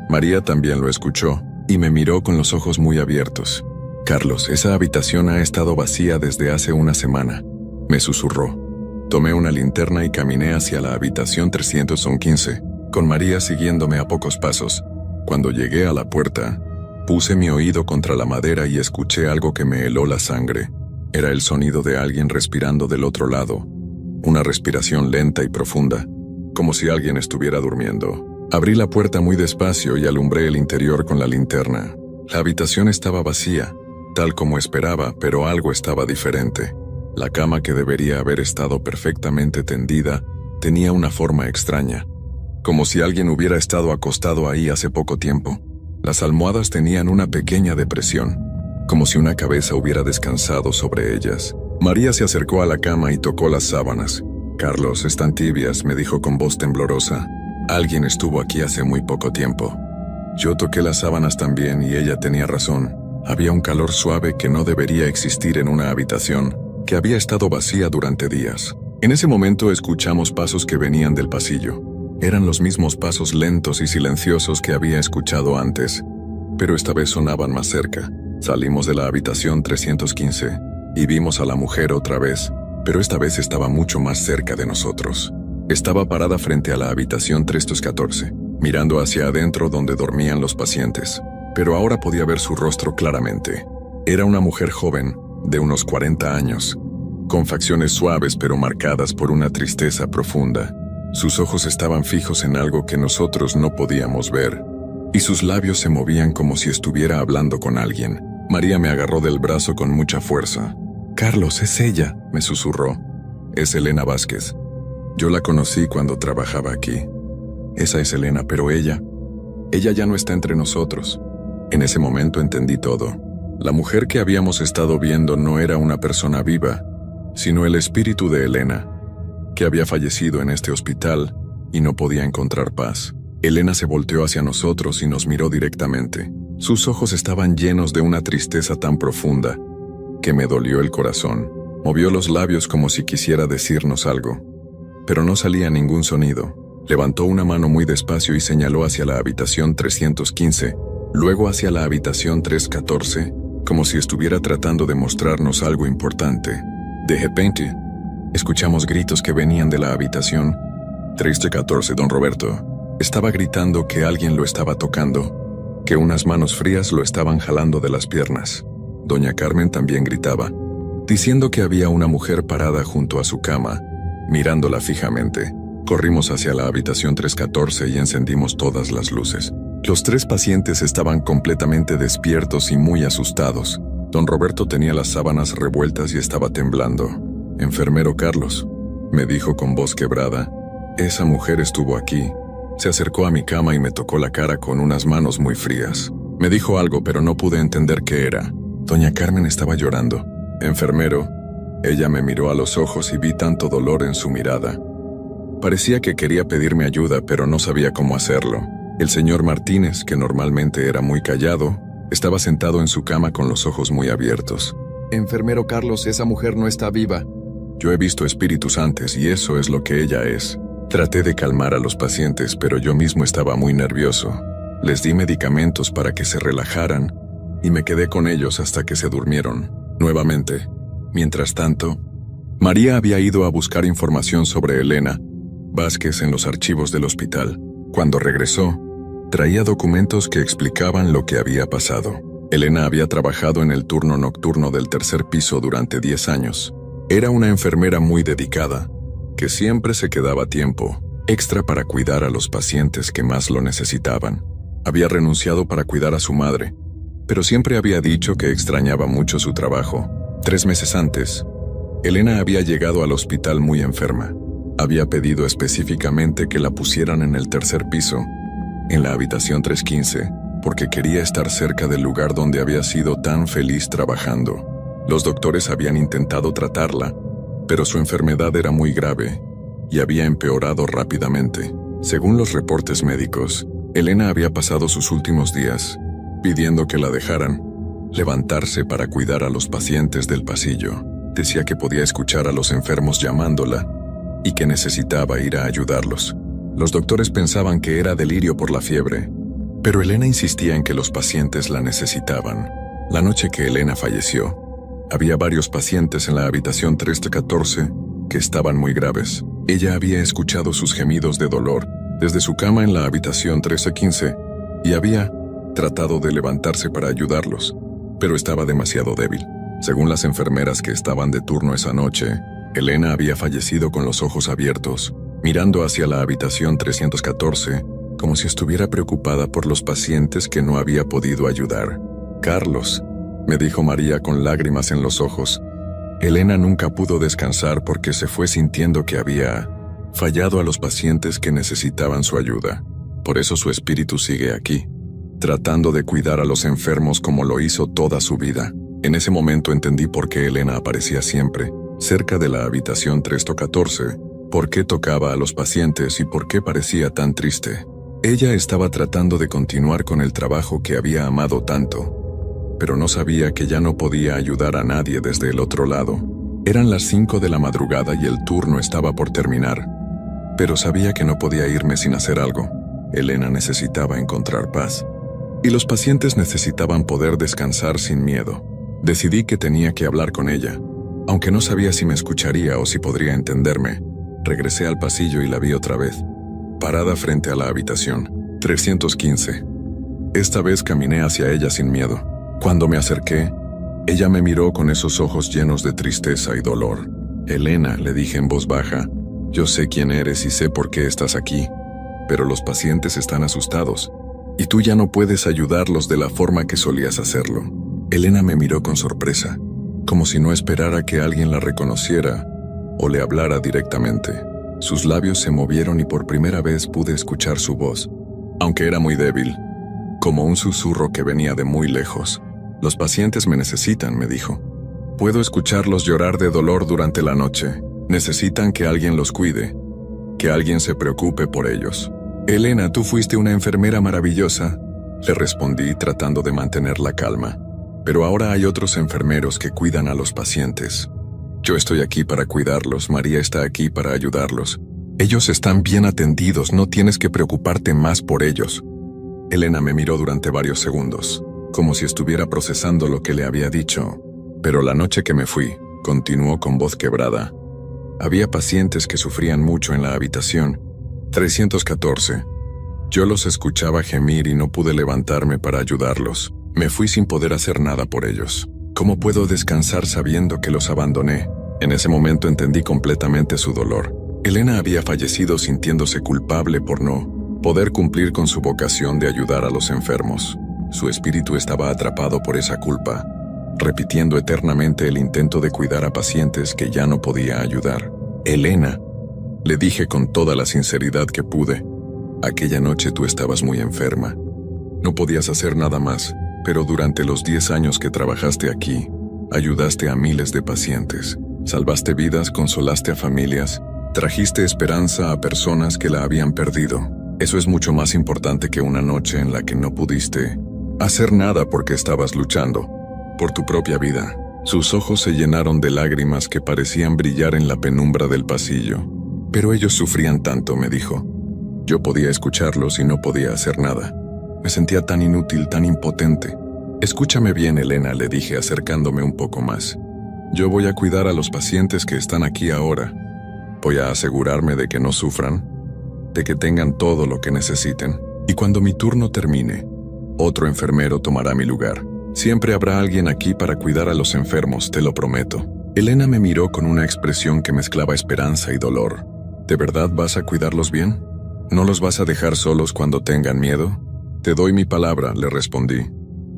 [SPEAKER 1] María también lo escuchó y me miró con los ojos muy abiertos. «Carlos, esa habitación ha estado vacía desde hace una semana», me susurró. Tomé una linterna y caminé hacia la habitación 315, con María siguiéndome a pocos pasos. Cuando llegué a la puerta, puse mi oído contra la madera y escuché algo que me heló la sangre. Era el sonido de alguien respirando del otro lado, una respiración lenta y profunda, como si alguien estuviera durmiendo. Abrí la puerta muy despacio y alumbré el interior con la linterna. La habitación estaba vacía, tal como esperaba, pero algo estaba diferente. La cama, que debería haber estado perfectamente tendida, tenía una forma extraña, como si alguien hubiera estado acostado ahí hace poco tiempo. Las almohadas tenían una pequeña depresión, como si una cabeza hubiera descansado sobre ellas. María se acercó a la cama y tocó las sábanas. «Carlos, están tibias», me dijo con voz temblorosa. «Alguien estuvo aquí hace muy poco tiempo». Yo toqué las sábanas también y ella tenía razón. Había un calor suave que no debería existir en una habitación que había estado vacía durante días. En ese momento escuchamos pasos que venían del pasillo. Eran los mismos pasos lentos y silenciosos que había escuchado antes, pero esta vez sonaban más cerca. Salimos de la habitación 315 y vimos a la mujer otra vez, pero esta vez estaba mucho más cerca de nosotros. Estaba parada frente a la habitación 314, mirando hacia adentro donde dormían los pacientes, pero ahora podía ver su rostro claramente. Era una mujer joven, de unos 40 años, con facciones suaves pero marcadas por una tristeza profunda. Sus ojos estaban fijos en algo que nosotros no podíamos ver, y sus labios se movían como si estuviera hablando con alguien. María me agarró del brazo con mucha fuerza. «Carlos, es ella», me susurró. «Es Elena Vázquez. Yo la conocí cuando trabajaba aquí. Esa es Elena, pero ella ya no está entre nosotros». En ese momento entendí todo. La mujer que habíamos estado viendo no era una persona viva, sino el espíritu de Elena, que había fallecido en este hospital y no podía encontrar paz. Elena se volteó hacia nosotros y nos miró directamente. Sus ojos estaban llenos de una tristeza tan profunda que me dolió el corazón. Movió los labios como si quisiera decirnos algo, pero no salía ningún sonido. Levantó una mano muy despacio y señaló hacia la habitación 315, luego hacia la habitación 314, como si estuviera tratando de mostrarnos algo importante. De repente, escuchamos gritos que venían de la habitación 314. Don Roberto estaba gritando que alguien lo estaba tocando, que unas manos frías lo estaban jalando de las piernas. Doña Carmen también gritaba, diciendo que había una mujer parada junto a su cama, mirándola fijamente. Corrimos hacia la habitación 314 y encendimos todas las luces. Los 3 pacientes estaban completamente despiertos y muy asustados. Don Roberto tenía las sábanas revueltas y estaba temblando. «Enfermero Carlos», me dijo con voz quebrada, «esa mujer estuvo aquí». Se acercó a mi cama y me tocó la cara con unas manos muy frías. Me dijo algo, pero no pude entender qué era. Doña Carmen estaba llorando. «Enfermero». Ella me miró a los ojos y vi tanto dolor en su mirada. Parecía que quería pedirme ayuda, pero no sabía cómo hacerlo. El señor Martínez, que normalmente era muy callado, estaba sentado en su cama con los ojos muy abiertos.
[SPEAKER 3] Enfermero Carlos, esa mujer no está viva.
[SPEAKER 1] Yo he visto espíritus antes y eso es lo que ella es. Traté de calmar a los pacientes, pero yo mismo estaba muy nervioso. Les di medicamentos para que se relajaran y me quedé con ellos hasta que se durmieron nuevamente. Mientras tanto, María había ido a buscar información sobre Elena Vázquez en los archivos del hospital. Cuando regresó, traía documentos que explicaban lo que había pasado. Elena había trabajado en el turno nocturno del tercer piso durante 10 años. Era una enfermera muy dedicada, que siempre se quedaba tiempo extra para cuidar a los pacientes que más lo necesitaban. Había renunciado para cuidar a su madre, pero siempre había dicho que extrañaba mucho su trabajo. 3 meses antes, Elena había llegado al hospital muy enferma. Había pedido específicamente que la pusieran en el tercer piso, en la habitación 315, porque quería estar cerca del lugar donde había sido tan feliz trabajando. Los doctores habían intentado tratarla, pero su enfermedad era muy grave y había empeorado rápidamente. Según los reportes médicos, Elena había pasado sus últimos días pidiendo que la dejaran levantarse para cuidar a los pacientes del pasillo. Decía que podía escuchar a los enfermos llamándola y que necesitaba ir a ayudarlos. Los doctores pensaban que era delirio por la fiebre, pero Elena insistía en que los pacientes la necesitaban. La noche que Elena falleció, había varios pacientes en la habitación 314 que estaban muy graves. Ella había escuchado sus gemidos de dolor desde su cama en la habitación 1315 y había tratado de levantarse para ayudarlos, pero estaba demasiado débil. Según las enfermeras que estaban de turno esa noche, Elena había fallecido con los ojos abiertos, mirando hacia la habitación 314, como si estuviera preocupada por los pacientes que no había podido ayudar. «Carlos», me dijo María con lágrimas en los ojos. Elena nunca pudo descansar porque se fue sintiendo que había fallado a los pacientes que necesitaban su ayuda. Por eso su espíritu sigue aquí, tratando de cuidar a los enfermos como lo hizo toda su vida. En ese momento entendí por qué Elena aparecía siempre cerca de la habitación 314, por qué tocaba a los pacientes y por qué parecía tan triste. Ella estaba tratando de continuar con el trabajo que había amado tanto, pero no sabía que ya no podía ayudar a nadie desde el otro lado. Eran las 5 de la madrugada y el turno estaba por terminar, pero sabía que no podía irme sin hacer algo. Elena necesitaba encontrar paz, y los pacientes necesitaban poder descansar sin miedo. Decidí que tenía que hablar con ella, aunque no sabía si me escucharía o si podría entenderme. Regresé al pasillo y la vi otra vez, parada frente a la habitación 315. Esta vez caminé hacia ella sin miedo. Cuando me acerqué, ella me miró con esos ojos llenos de tristeza y dolor. «Elena», le dije en voz baja, «yo sé quién eres y sé por qué estás aquí, pero los pacientes están asustados, y tú ya no puedes ayudarlos de la forma que solías hacerlo». Elena me miró con sorpresa, como si no esperara que alguien la reconociera o le hablara directamente. Sus labios se movieron y por primera vez pude escuchar su voz, aunque era muy débil, como un susurro que venía de muy lejos. «Los pacientes me necesitan», me dijo. «Puedo escucharlos llorar de dolor durante la noche. Necesitan que alguien los cuide, que alguien se preocupe por ellos». «Elena, tú fuiste una enfermera maravillosa», le respondí tratando de mantener la calma. «Pero ahora hay otros enfermeros que cuidan a los pacientes. Yo estoy aquí para cuidarlos, María está aquí para ayudarlos. Ellos están bien atendidos, no tienes que preocuparte más por ellos». Elena me miró durante varios segundos, como si estuviera procesando lo que le había dicho. «Pero la noche que me fui», continuó con voz quebrada, «había pacientes que sufrían mucho en la habitación 314. Yo los escuchaba gemir y no pude levantarme para ayudarlos. Me fui sin poder hacer nada por ellos. ¿Cómo puedo descansar sabiendo que los abandoné?» En ese momento entendí completamente su dolor. Elena había fallecido sintiéndose culpable por no poder cumplir con su vocación de ayudar a los enfermos. Su espíritu estaba atrapado por esa culpa, repitiendo eternamente el intento de cuidar a pacientes que ya no podía ayudar. «Elena», le dije con toda la sinceridad que pude, «aquella noche tú estabas muy enferma. No podías hacer nada más, pero durante los 10 años que trabajaste aquí, ayudaste a miles de pacientes. Salvaste vidas, consolaste a familias, trajiste esperanza a personas que la habían perdido. Eso es mucho más importante que una noche en la que no pudiste hacer nada porque estabas luchando por tu propia vida». Sus ojos se llenaron de lágrimas que parecían brillar en la penumbra del pasillo. Pero ellos sufrían tanto, me dijo. Yo podía escucharlos y no podía hacer nada. Me sentía tan inútil, tan impotente. Escúchame bien, Elena, le dije acercándome un poco más. Yo voy a cuidar a los pacientes que están aquí ahora. Voy a asegurarme de que no sufran, de que tengan todo lo que necesiten. Y cuando mi turno termine, otro enfermero tomará mi lugar. Siempre habrá alguien aquí para cuidar a los enfermos, te lo prometo. Elena me miró con una expresión que mezclaba esperanza y dolor. ¿De verdad vas a cuidarlos bien? ¿No los vas a dejar solos cuando tengan miedo? Te doy mi palabra, le respondí.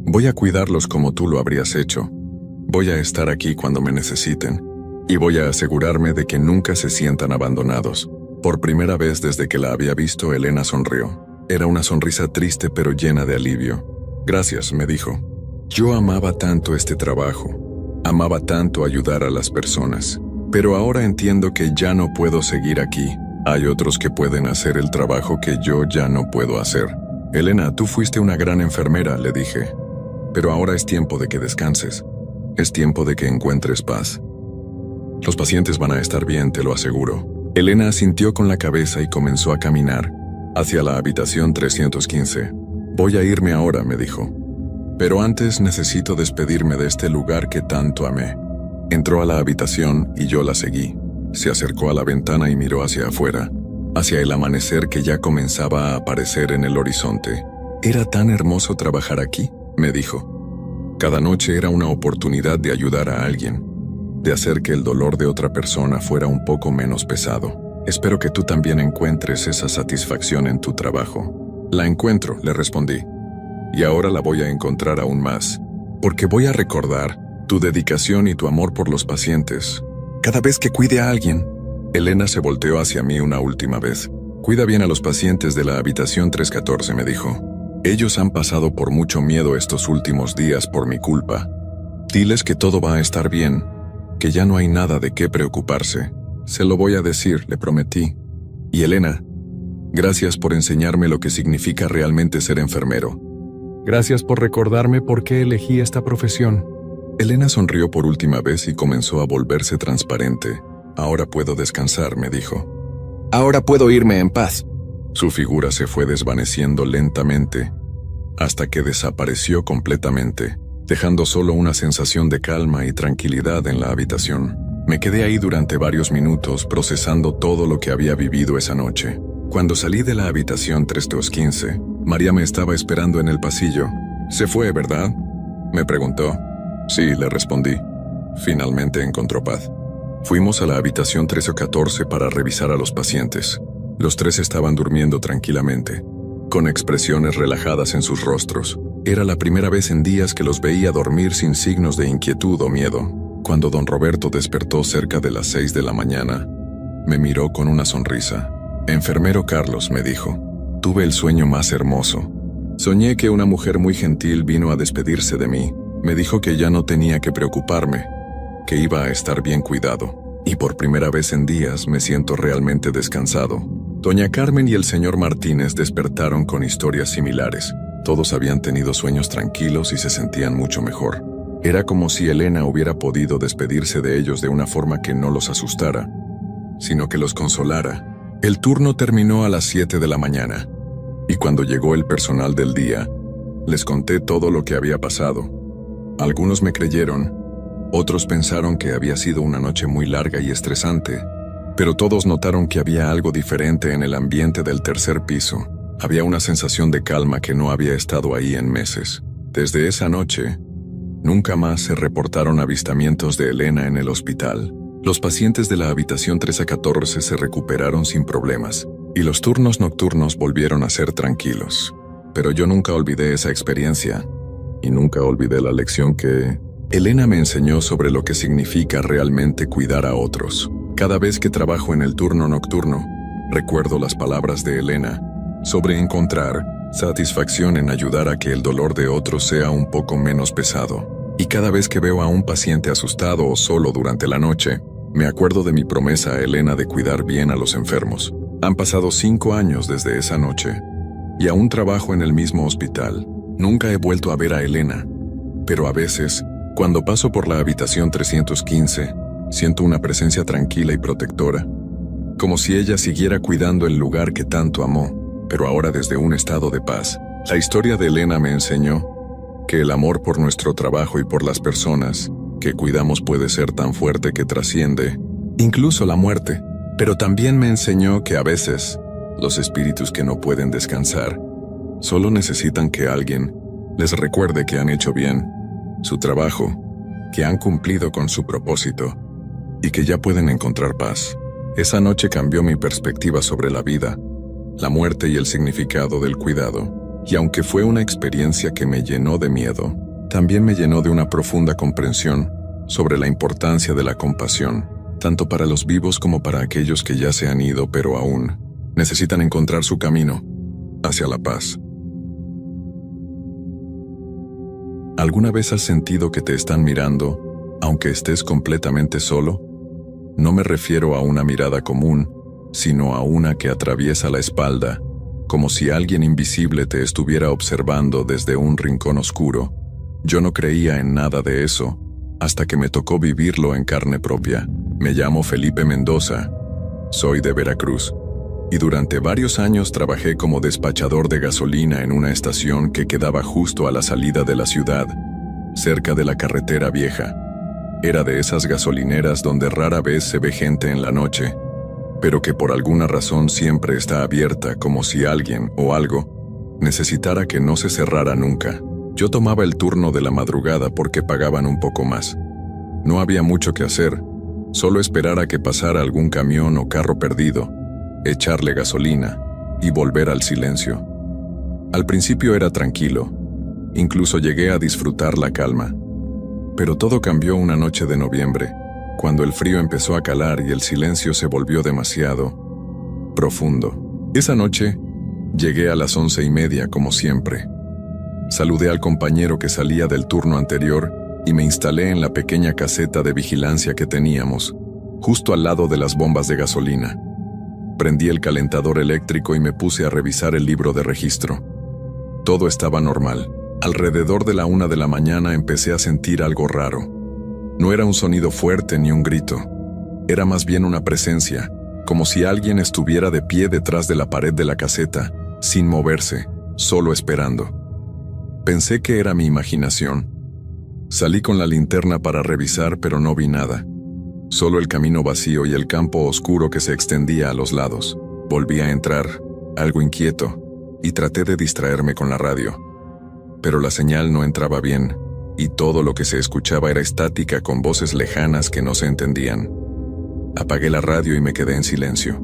[SPEAKER 1] Voy a cuidarlos como tú lo habrías hecho. Voy a estar aquí cuando me necesiten. Y voy a asegurarme de que nunca se sientan abandonados. Por primera vez desde que la había visto, Elena sonrió. Era una sonrisa triste pero llena de alivio. Gracias, me dijo. Yo amaba tanto este trabajo. Amaba tanto ayudar a las personas. Pero ahora entiendo que ya no puedo seguir aquí. Hay otros que pueden hacer el trabajo que yo ya no puedo hacer. Elena, tú fuiste una gran enfermera, le dije. Pero ahora es tiempo de que descanses. Es tiempo de que encuentres paz. Los pacientes van a estar bien, te lo aseguro. Elena asintió con la cabeza y comenzó a caminar hacia la habitación 315. Voy a irme ahora, me dijo. Pero antes necesito despedirme de este lugar que tanto amé. Entró a la habitación y yo la seguí. Se acercó a la ventana y miró hacia afuera, hacia el amanecer que ya comenzaba a aparecer en el horizonte. Era tan hermoso trabajar aquí, me dijo. Cada noche era una oportunidad de ayudar a alguien, de hacer que el dolor de otra persona fuera un poco menos pesado. Espero que tú también encuentres esa satisfacción en tu trabajo. La encuentro, le respondí. Y ahora la voy a encontrar aún más, porque voy a recordar tu dedicación y tu amor por los pacientes. Cada vez que cuide a alguien. Elena se volteó hacia mí una última vez. Cuida bien a los pacientes de la habitación 314, me dijo. Ellos han pasado por mucho miedo estos últimos días por mi culpa. Diles que todo va a estar bien, que ya no hay nada de qué preocuparse. Se lo voy a decir, le prometí. Y Elena, gracias por enseñarme lo que significa realmente ser enfermero.
[SPEAKER 2] Gracias por recordarme por qué elegí esta profesión.
[SPEAKER 1] Elena sonrió por última vez y comenzó a volverse transparente. Ahora puedo descansar, me dijo.
[SPEAKER 3] Ahora puedo irme en paz.
[SPEAKER 1] Su figura se fue desvaneciendo lentamente, hasta que desapareció completamente, dejando solo una sensación de calma y tranquilidad en la habitación. Me quedé ahí durante varios minutos procesando todo lo que había vivido esa noche. Cuando salí de la habitación 315, María me estaba esperando en el pasillo. «¿Se fue, verdad?», me preguntó. «Sí», le respondí. Finalmente encontró paz. Fuimos a la habitación 1314 para revisar a los pacientes. Los tres estaban durmiendo tranquilamente, con expresiones relajadas en sus rostros. Era la primera vez en días que los veía dormir sin signos de inquietud o miedo. Cuando don Roberto despertó cerca de las 6 de la mañana, me miró con una sonrisa. «Enfermero Carlos», me dijo, «tuve el sueño más hermoso. Soñé que una mujer muy gentil vino a despedirse de mí. Me dijo que ya no tenía que preocuparme, que iba a estar bien cuidado. Y por primera vez en días me siento realmente descansado». Doña Carmen y el señor Martínez despertaron con historias similares. Todos habían tenido sueños tranquilos y se sentían mucho mejor. Era como si Elena hubiera podido despedirse de ellos de una forma que no los asustara, sino que los consolara. El turno terminó a las 7 de la mañana, y cuando llegó el personal del día, les conté todo lo que había pasado. Algunos me creyeron, otros pensaron que había sido una noche muy larga y estresante, pero todos notaron que había algo diferente en el ambiente del tercer piso. Había una sensación de calma que no había estado ahí en meses. Desde esa noche, nunca más se reportaron avistamientos de Elena en el hospital. Los pacientes de la habitación 1314 se recuperaron sin problemas, y los turnos nocturnos volvieron a ser tranquilos. Pero yo nunca olvidé esa experiencia, y nunca olvidé la lección que Elena me enseñó sobre lo que significa realmente cuidar a otros. Cada vez que trabajo en el turno nocturno, recuerdo las palabras de Elena sobre encontrar satisfacción en ayudar a que el dolor de otros sea un poco menos pesado. Y cada vez que veo a un paciente asustado o solo durante la noche, me acuerdo de mi promesa a Elena de cuidar bien a los enfermos. Han pasado 5 años desde esa noche, y aún trabajo en el mismo hospital. Nunca he vuelto a ver a Elena, pero a veces Cuando paso por la habitación 315, siento una presencia tranquila y protectora, como si ella siguiera cuidando el lugar que tanto amó, pero ahora desde un estado de paz. La historia de Elena me enseñó que el amor por nuestro trabajo y por las personas que cuidamos puede ser tan fuerte que trasciende incluso la muerte, pero también me enseñó que a veces los espíritus que no pueden descansar solo necesitan que alguien les recuerde que han hecho bien su trabajo, que han cumplido con su propósito y que ya pueden encontrar paz. Esa noche cambió mi perspectiva sobre la vida, la muerte y el significado del cuidado, y aunque fue una experiencia que me llenó de miedo, también me llenó de una profunda comprensión sobre la importancia de la compasión, tanto para los vivos como para aquellos que ya se han ido pero aún necesitan encontrar su camino hacia la paz. ¿Alguna vez has sentido que te están mirando, aunque estés completamente solo? No me refiero a una mirada común, sino a una que atraviesa la espalda, como si alguien invisible te estuviera observando desde un rincón oscuro. Yo no creía en nada de eso, hasta que me tocó vivirlo en carne propia. Me llamo Felipe Mendoza, soy de Veracruz, y durante varios años trabajé como despachador de gasolina en una estación que quedaba justo a la salida de la ciudad, cerca de la carretera vieja. Era de esas gasolineras donde rara vez se ve gente en la noche, pero que por alguna razón siempre está abierta, como si alguien o algo necesitara que no se cerrara nunca. Yo tomaba el turno de la madrugada porque pagaban un poco más. No había mucho que hacer, solo esperar a que pasara algún camión o carro perdido, echarle gasolina y volver al silencio. Al principio era tranquilo, incluso llegué a disfrutar la calma. Pero todo cambió una noche de noviembre, cuando el frío empezó a calar y el silencio se volvió demasiado profundo. Esa noche, llegué a las 11:30 como siempre. Saludé al compañero que salía del turno anterior y me instalé en la pequeña caseta de vigilancia que teníamos, justo al lado de las bombas de gasolina. Prendí el calentador eléctrico y me puse a revisar el libro de registro. Todo estaba normal. Alrededor de la 1 de la mañana empecé a sentir algo raro. No era un sonido fuerte ni un grito. Era más bien una presencia, como si alguien estuviera de pie detrás de la pared de la caseta, sin moverse, solo esperando. Pensé que era mi imaginación. Salí con la linterna para revisar, pero no vi nada. Solo el camino vacío y el campo oscuro que se extendía a los lados. Volví a entrar, algo inquieto, y traté de distraerme con la radio. Pero la señal no entraba bien, y todo lo que se escuchaba era estática con voces lejanas que no se entendían. Apagué la radio y me quedé en silencio.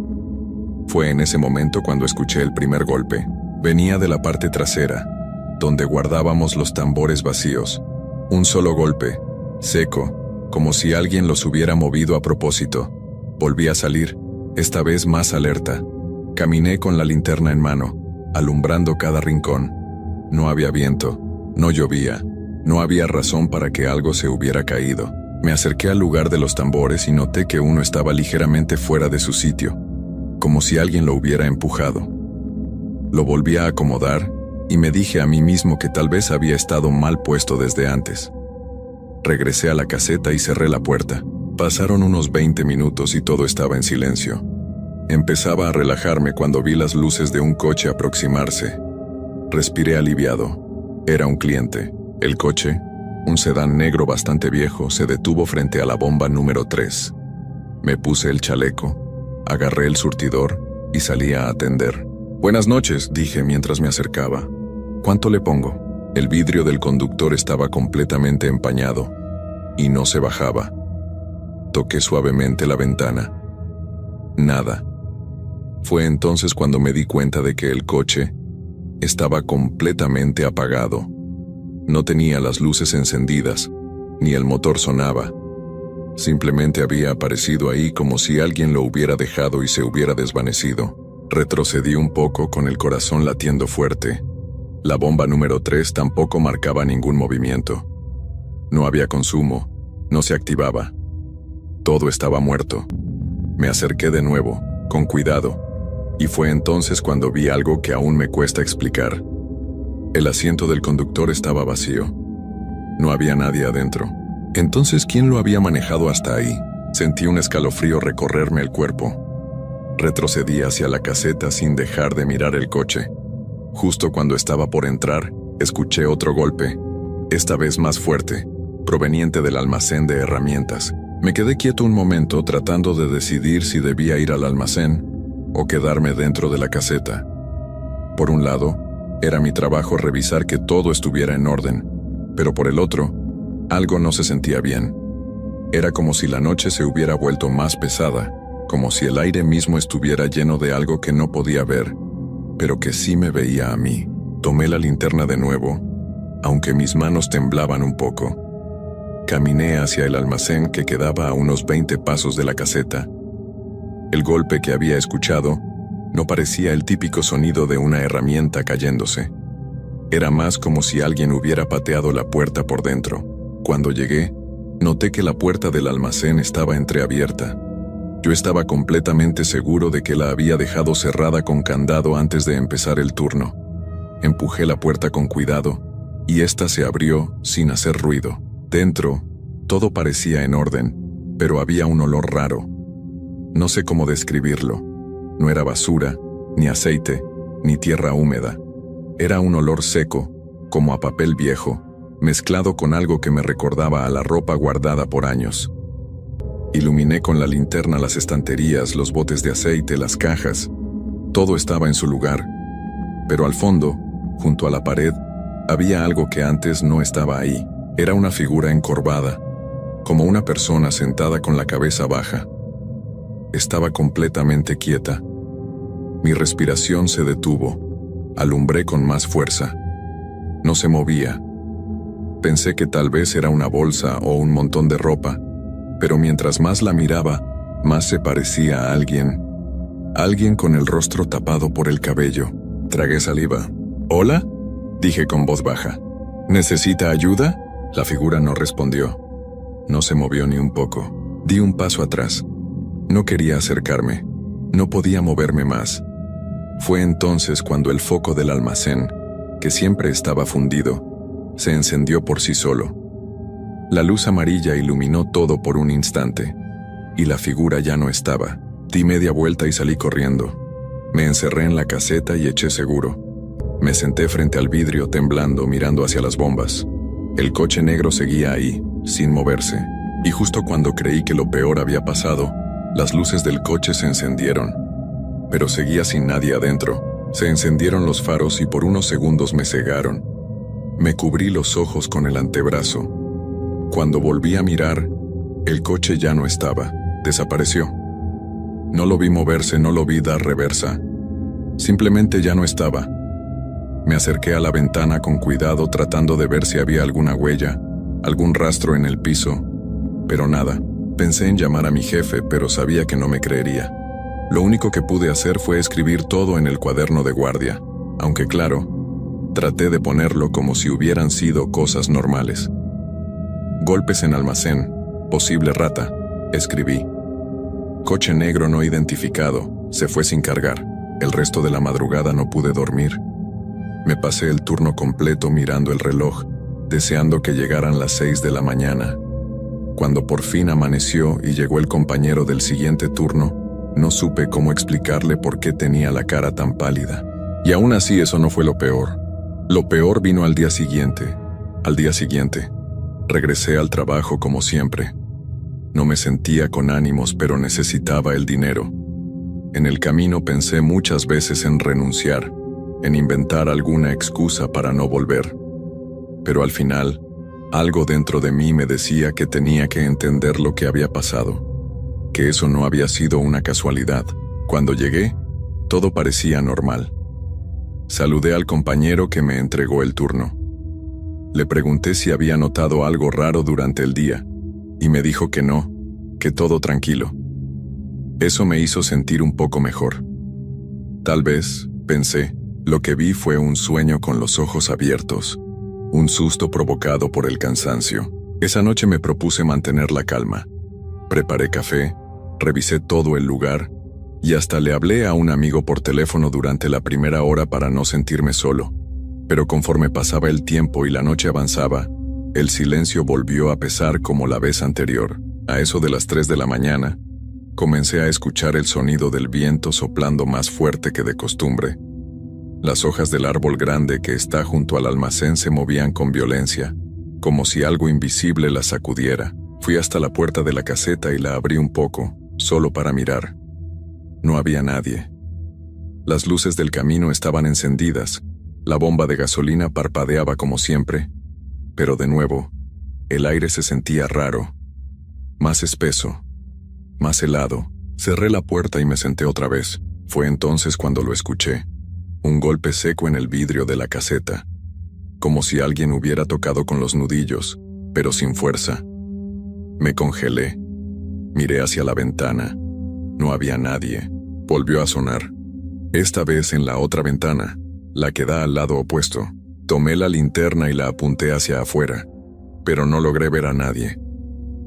[SPEAKER 1] Fue en ese momento cuando escuché el primer golpe. Venía de la parte trasera, donde guardábamos los tambores vacíos. Un solo golpe, seco, como si alguien los hubiera movido a propósito. Volví a salir, esta vez más alerta. Caminé con la linterna en mano, alumbrando cada rincón. No había viento, no llovía, no había razón para que algo se hubiera caído. Me acerqué al lugar de los tambores y noté que uno estaba ligeramente fuera de su sitio, como si alguien lo hubiera empujado. Lo volví a acomodar y me dije a mí mismo que tal vez había estado mal puesto desde antes. Regresé a la caseta y cerré la puerta. Pasaron unos 20 minutos y todo estaba en silencio. Empezaba a relajarme cuando vi las luces de un coche aproximarse. Respiré aliviado. Era un cliente. El coche, un sedán negro bastante viejo, se detuvo frente a la bomba número 3. Me puse el chaleco, agarré el surtidor y salí a atender. «Buenas noches», dije mientras me acercaba. «¿Cuánto le pongo?» El vidrio del conductor estaba completamente empañado y no se bajaba. Toqué suavemente la ventana. Nada. Fue entonces cuando me di cuenta de que el coche estaba completamente apagado. No tenía las luces encendidas, ni el motor sonaba. Simplemente había aparecido ahí como si alguien lo hubiera dejado y se hubiera desvanecido. Retrocedí un poco con el corazón latiendo fuerte. La bomba número 3 tampoco marcaba ningún movimiento. No había consumo, no se activaba. Todo estaba muerto. Me acerqué de nuevo, con cuidado, y fue entonces cuando vi algo que aún me cuesta explicar. El asiento del conductor estaba vacío. No había nadie adentro. Entonces, ¿quién lo había manejado hasta ahí? Sentí un escalofrío recorrerme el cuerpo. Retrocedí hacia la caseta sin dejar de mirar el coche. Justo cuando estaba por entrar, escuché otro golpe, esta vez más fuerte, proveniente del almacén de herramientas. Me quedé quieto un momento tratando de decidir si debía ir al almacén o quedarme dentro de la caseta. Por un lado, era mi trabajo revisar que todo estuviera en orden, pero por el otro, algo no se sentía bien. Era como si la noche se hubiera vuelto más pesada, como si el aire mismo estuviera lleno de algo que no podía ver, pero que sí me veía a mí. Tomé la linterna de nuevo, aunque mis manos temblaban un poco. Caminé hacia el almacén que quedaba a unos 20 pasos de la caseta. El golpe que había escuchado no parecía el típico sonido de una herramienta cayéndose. Era más como si alguien hubiera pateado la puerta por dentro. Cuando llegué, noté que la puerta del almacén estaba entreabierta. Yo estaba completamente seguro de que la había dejado cerrada con candado antes de empezar el turno. Empujé la puerta con cuidado, y ésta se abrió sin hacer ruido. Dentro, todo parecía en orden, pero había un olor raro. No sé cómo describirlo. No era basura, ni aceite, ni tierra húmeda. Era un olor seco, como a papel viejo, mezclado con algo que me recordaba a la ropa guardada por años. Iluminé con la linterna las estanterías, los botes de aceite, las cajas. Todo estaba en su lugar. Pero al fondo, junto a la pared, había algo que antes no estaba ahí. Era una figura encorvada, como una persona sentada con la cabeza baja. Estaba completamente quieta. Mi respiración se detuvo. Alumbré con más fuerza. No se movía. Pensé que tal vez era una bolsa o un montón de ropa, pero mientras más la miraba, más se parecía a alguien. Alguien con el rostro tapado por el cabello. Tragué saliva. ¿Hola?, dije con voz baja. ¿Necesita ayuda? La figura no respondió. No se movió ni un poco. Di un paso atrás. No quería acercarme. No podía moverme más. Fue entonces cuando el foco del almacén, que siempre estaba fundido, se encendió por sí solo. La luz amarilla iluminó todo por un instante, y la figura ya no estaba. Di media vuelta y salí corriendo. Me encerré en la caseta y eché seguro. Me senté frente al vidrio temblando, mirando hacia las bombas. El coche negro seguía ahí, sin moverse, y justo cuando creí que lo peor había pasado, las luces del coche se encendieron. Pero seguía sin nadie adentro. Se encendieron los faros y por unos segundos me cegaron. Me cubrí los ojos con el antebrazo. Cuando volví a mirar, el coche ya no estaba. Desapareció. No lo vi moverse, no lo vi dar reversa. Simplemente ya no estaba. Me acerqué a la ventana con cuidado tratando de ver si había alguna huella, algún rastro en el piso, pero nada. Pensé en llamar a mi jefe, pero sabía que no me creería. Lo único que pude hacer fue escribir todo en el cuaderno de guardia, aunque claro, traté de ponerlo como si hubieran sido cosas normales. Golpes en almacén, posible rata, escribí. Coche negro no identificado, se fue sin cargar. El resto de la madrugada no pude dormir. Me pasé el turno completo mirando el reloj, deseando que llegaran las 6 de la mañana. Cuando por fin amaneció y llegó el compañero del siguiente turno, no supe cómo explicarle por qué tenía la cara tan pálida. Y aún así eso no fue lo peor. Lo peor vino al día siguiente. Al día siguiente, regresé al trabajo como siempre. No me sentía con ánimos, pero necesitaba el dinero. En el camino pensé muchas veces en renunciar, en inventar alguna excusa para no volver. Pero al final, algo dentro de mí me decía que tenía que entender lo que había pasado, que eso no había sido una casualidad. Cuando llegué, todo parecía normal. Saludé al compañero que me entregó el turno. Le pregunté si había notado algo raro durante el día, y me dijo que no, que todo tranquilo. Eso me hizo sentir un poco mejor. Tal vez, pensé, lo que vi fue un sueño con los ojos abiertos, un susto provocado por el cansancio. Esa noche me propuse mantener la calma. Preparé café, revisé todo el lugar, y hasta le hablé a un amigo por teléfono durante la primera hora para no sentirme solo. Pero conforme pasaba el tiempo y la noche avanzaba, El silencio volvió a pesar como la vez anterior. A eso de las 3 de la mañana, comencé a escuchar el sonido del viento soplando más fuerte que de costumbre. Las hojas del árbol grande que está junto al almacén se movían con violencia, como si algo invisible las sacudiera. Fui hasta la puerta de la caseta y la abrí un poco, solo para mirar. No había nadie. Las luces del camino estaban encendidas, la bomba de gasolina parpadeaba como siempre, pero de nuevo, el aire se sentía raro, más espeso, más helado. Cerré la puerta y me senté otra vez. Fue entonces cuando lo escuché. Un golpe seco en el vidrio de la caseta, como si alguien hubiera tocado con los nudillos, pero sin fuerza. Me congelé. Miré hacia la ventana. No había nadie. Volvió a sonar. Esta vez en la otra ventana, la que da al lado opuesto. Tomé la linterna y la apunté hacia afuera, pero no logré ver a nadie.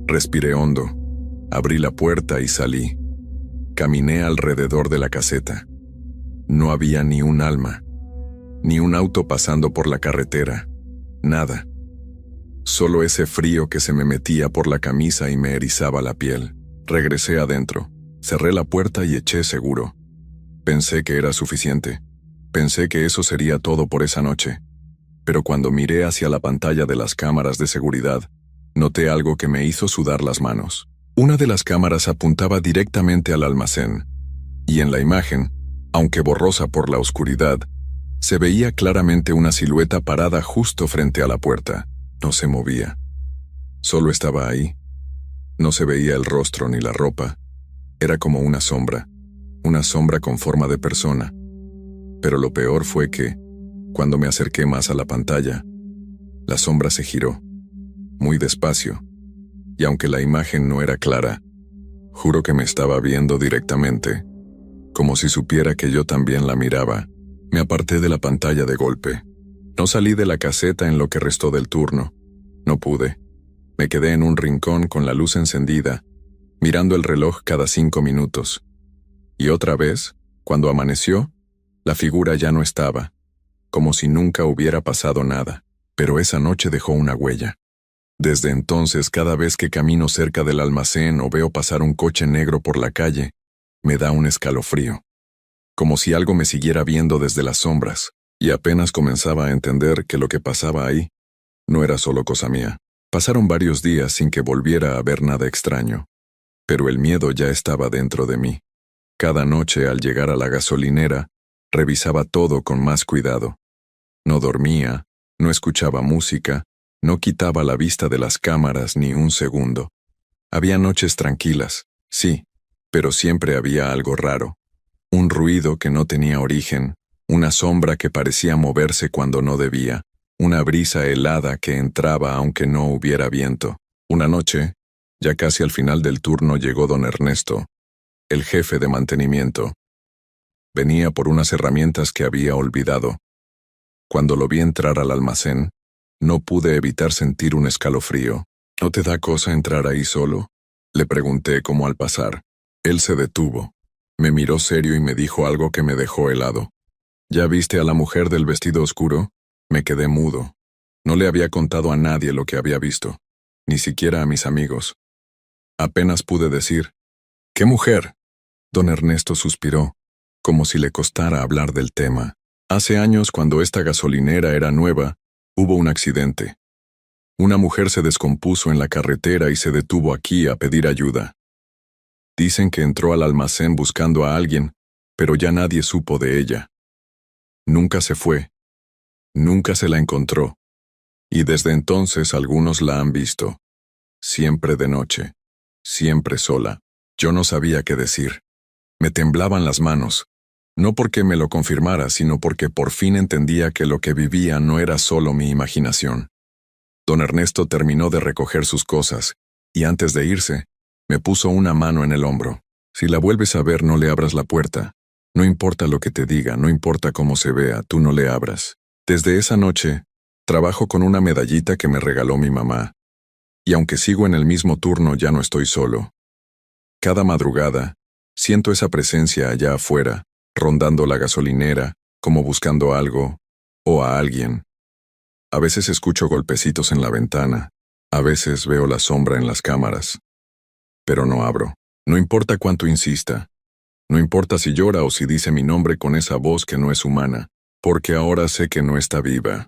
[SPEAKER 1] Respiré hondo. Abrí la puerta y salí. Caminé alrededor de la caseta. No había ni un alma, ni un auto pasando por la carretera. Nada. Solo ese frío que se me metía por la camisa y me erizaba la piel. Regresé adentro. Cerré la puerta y eché seguro. Pensé que era suficiente. Pensé que eso sería todo por esa noche. Pero cuando miré hacia la pantalla de las cámaras de seguridad, noté algo que me hizo sudar las manos. Una de las cámaras apuntaba directamente al almacén, y en la imagen, aunque borrosa por la oscuridad, se veía claramente una silueta parada justo frente a la puerta. No se movía. Solo estaba ahí. No se veía el rostro ni la ropa. Era como una sombra con forma de persona. Pero lo peor fue que, cuando me acerqué más a la pantalla, la sombra se giró, muy despacio, y aunque la imagen no era clara, juro que me estaba viendo directamente, como si supiera que yo también la miraba. Me aparté de la pantalla de golpe. No salí de la caseta en lo que restó del turno. No pude. Me quedé en un rincón con la luz encendida, mirando el reloj cada 5 minutos. Y otra vez, cuando amaneció, la figura ya no estaba, como si nunca hubiera pasado nada, pero esa noche dejó una huella. Desde entonces, cada vez que camino cerca del almacén o veo pasar un coche negro por la calle, me da un escalofrío, como si algo me siguiera viendo desde las sombras, y apenas comenzaba a entender que lo que pasaba ahí no era solo cosa mía. Pasaron varios días sin que volviera a ver nada extraño, pero el miedo ya estaba dentro de mí. Cada noche, al llegar a la gasolinera, revisaba todo con más cuidado. No dormía, no escuchaba música, no quitaba la vista de las cámaras ni un segundo. Había noches tranquilas, sí, pero siempre había algo raro. Un ruido que no tenía origen, una sombra que parecía moverse cuando no debía, una brisa helada que entraba aunque no hubiera viento. Una noche, ya casi al final del turno, llegó don Ernesto, el jefe de mantenimiento. Venía por unas herramientas que había olvidado. Cuando lo vi entrar al almacén, no pude evitar sentir un escalofrío. ¿No te da cosa entrar ahí solo?, le pregunté como al pasar. Él se detuvo, me miró serio y me dijo algo que me dejó helado. ¿Ya viste a la mujer del vestido oscuro? Me quedé mudo. No le había contado a nadie lo que había visto, ni siquiera a mis amigos. Apenas pude decir, ¿qué mujer? Don Ernesto suspiró, como si le costara hablar del tema. Hace años, cuando esta gasolinera era nueva, hubo un accidente. Una mujer se descompuso en la carretera y se detuvo aquí a pedir ayuda. Dicen que entró al almacén buscando a alguien, pero ya nadie supo de ella. Nunca se fue. Nunca se la encontró. Y desde entonces algunos la han visto. Siempre de noche. Siempre sola. Yo no sabía qué decir. Me temblaban las manos. No porque me lo confirmara, sino porque por fin entendía que lo que vivía no era solo mi imaginación. Don Ernesto terminó de recoger sus cosas, y antes de irse, me puso una mano en el hombro. Si la vuelves a ver, no le abras la puerta. No importa lo que te diga, no importa cómo se vea, tú no le abras. Desde esa noche, trabajo con una medallita que me regaló mi mamá. Y aunque sigo en el mismo turno, ya no estoy solo. Cada madrugada, siento esa presencia allá afuera, rondando la gasolinera, como buscando algo, o a alguien. A veces escucho golpecitos en la ventana, a veces veo la sombra en las cámaras. Pero no abro. No importa cuánto insista. No importa si llora o si dice mi nombre con esa voz que no es humana, porque ahora sé que no está viva.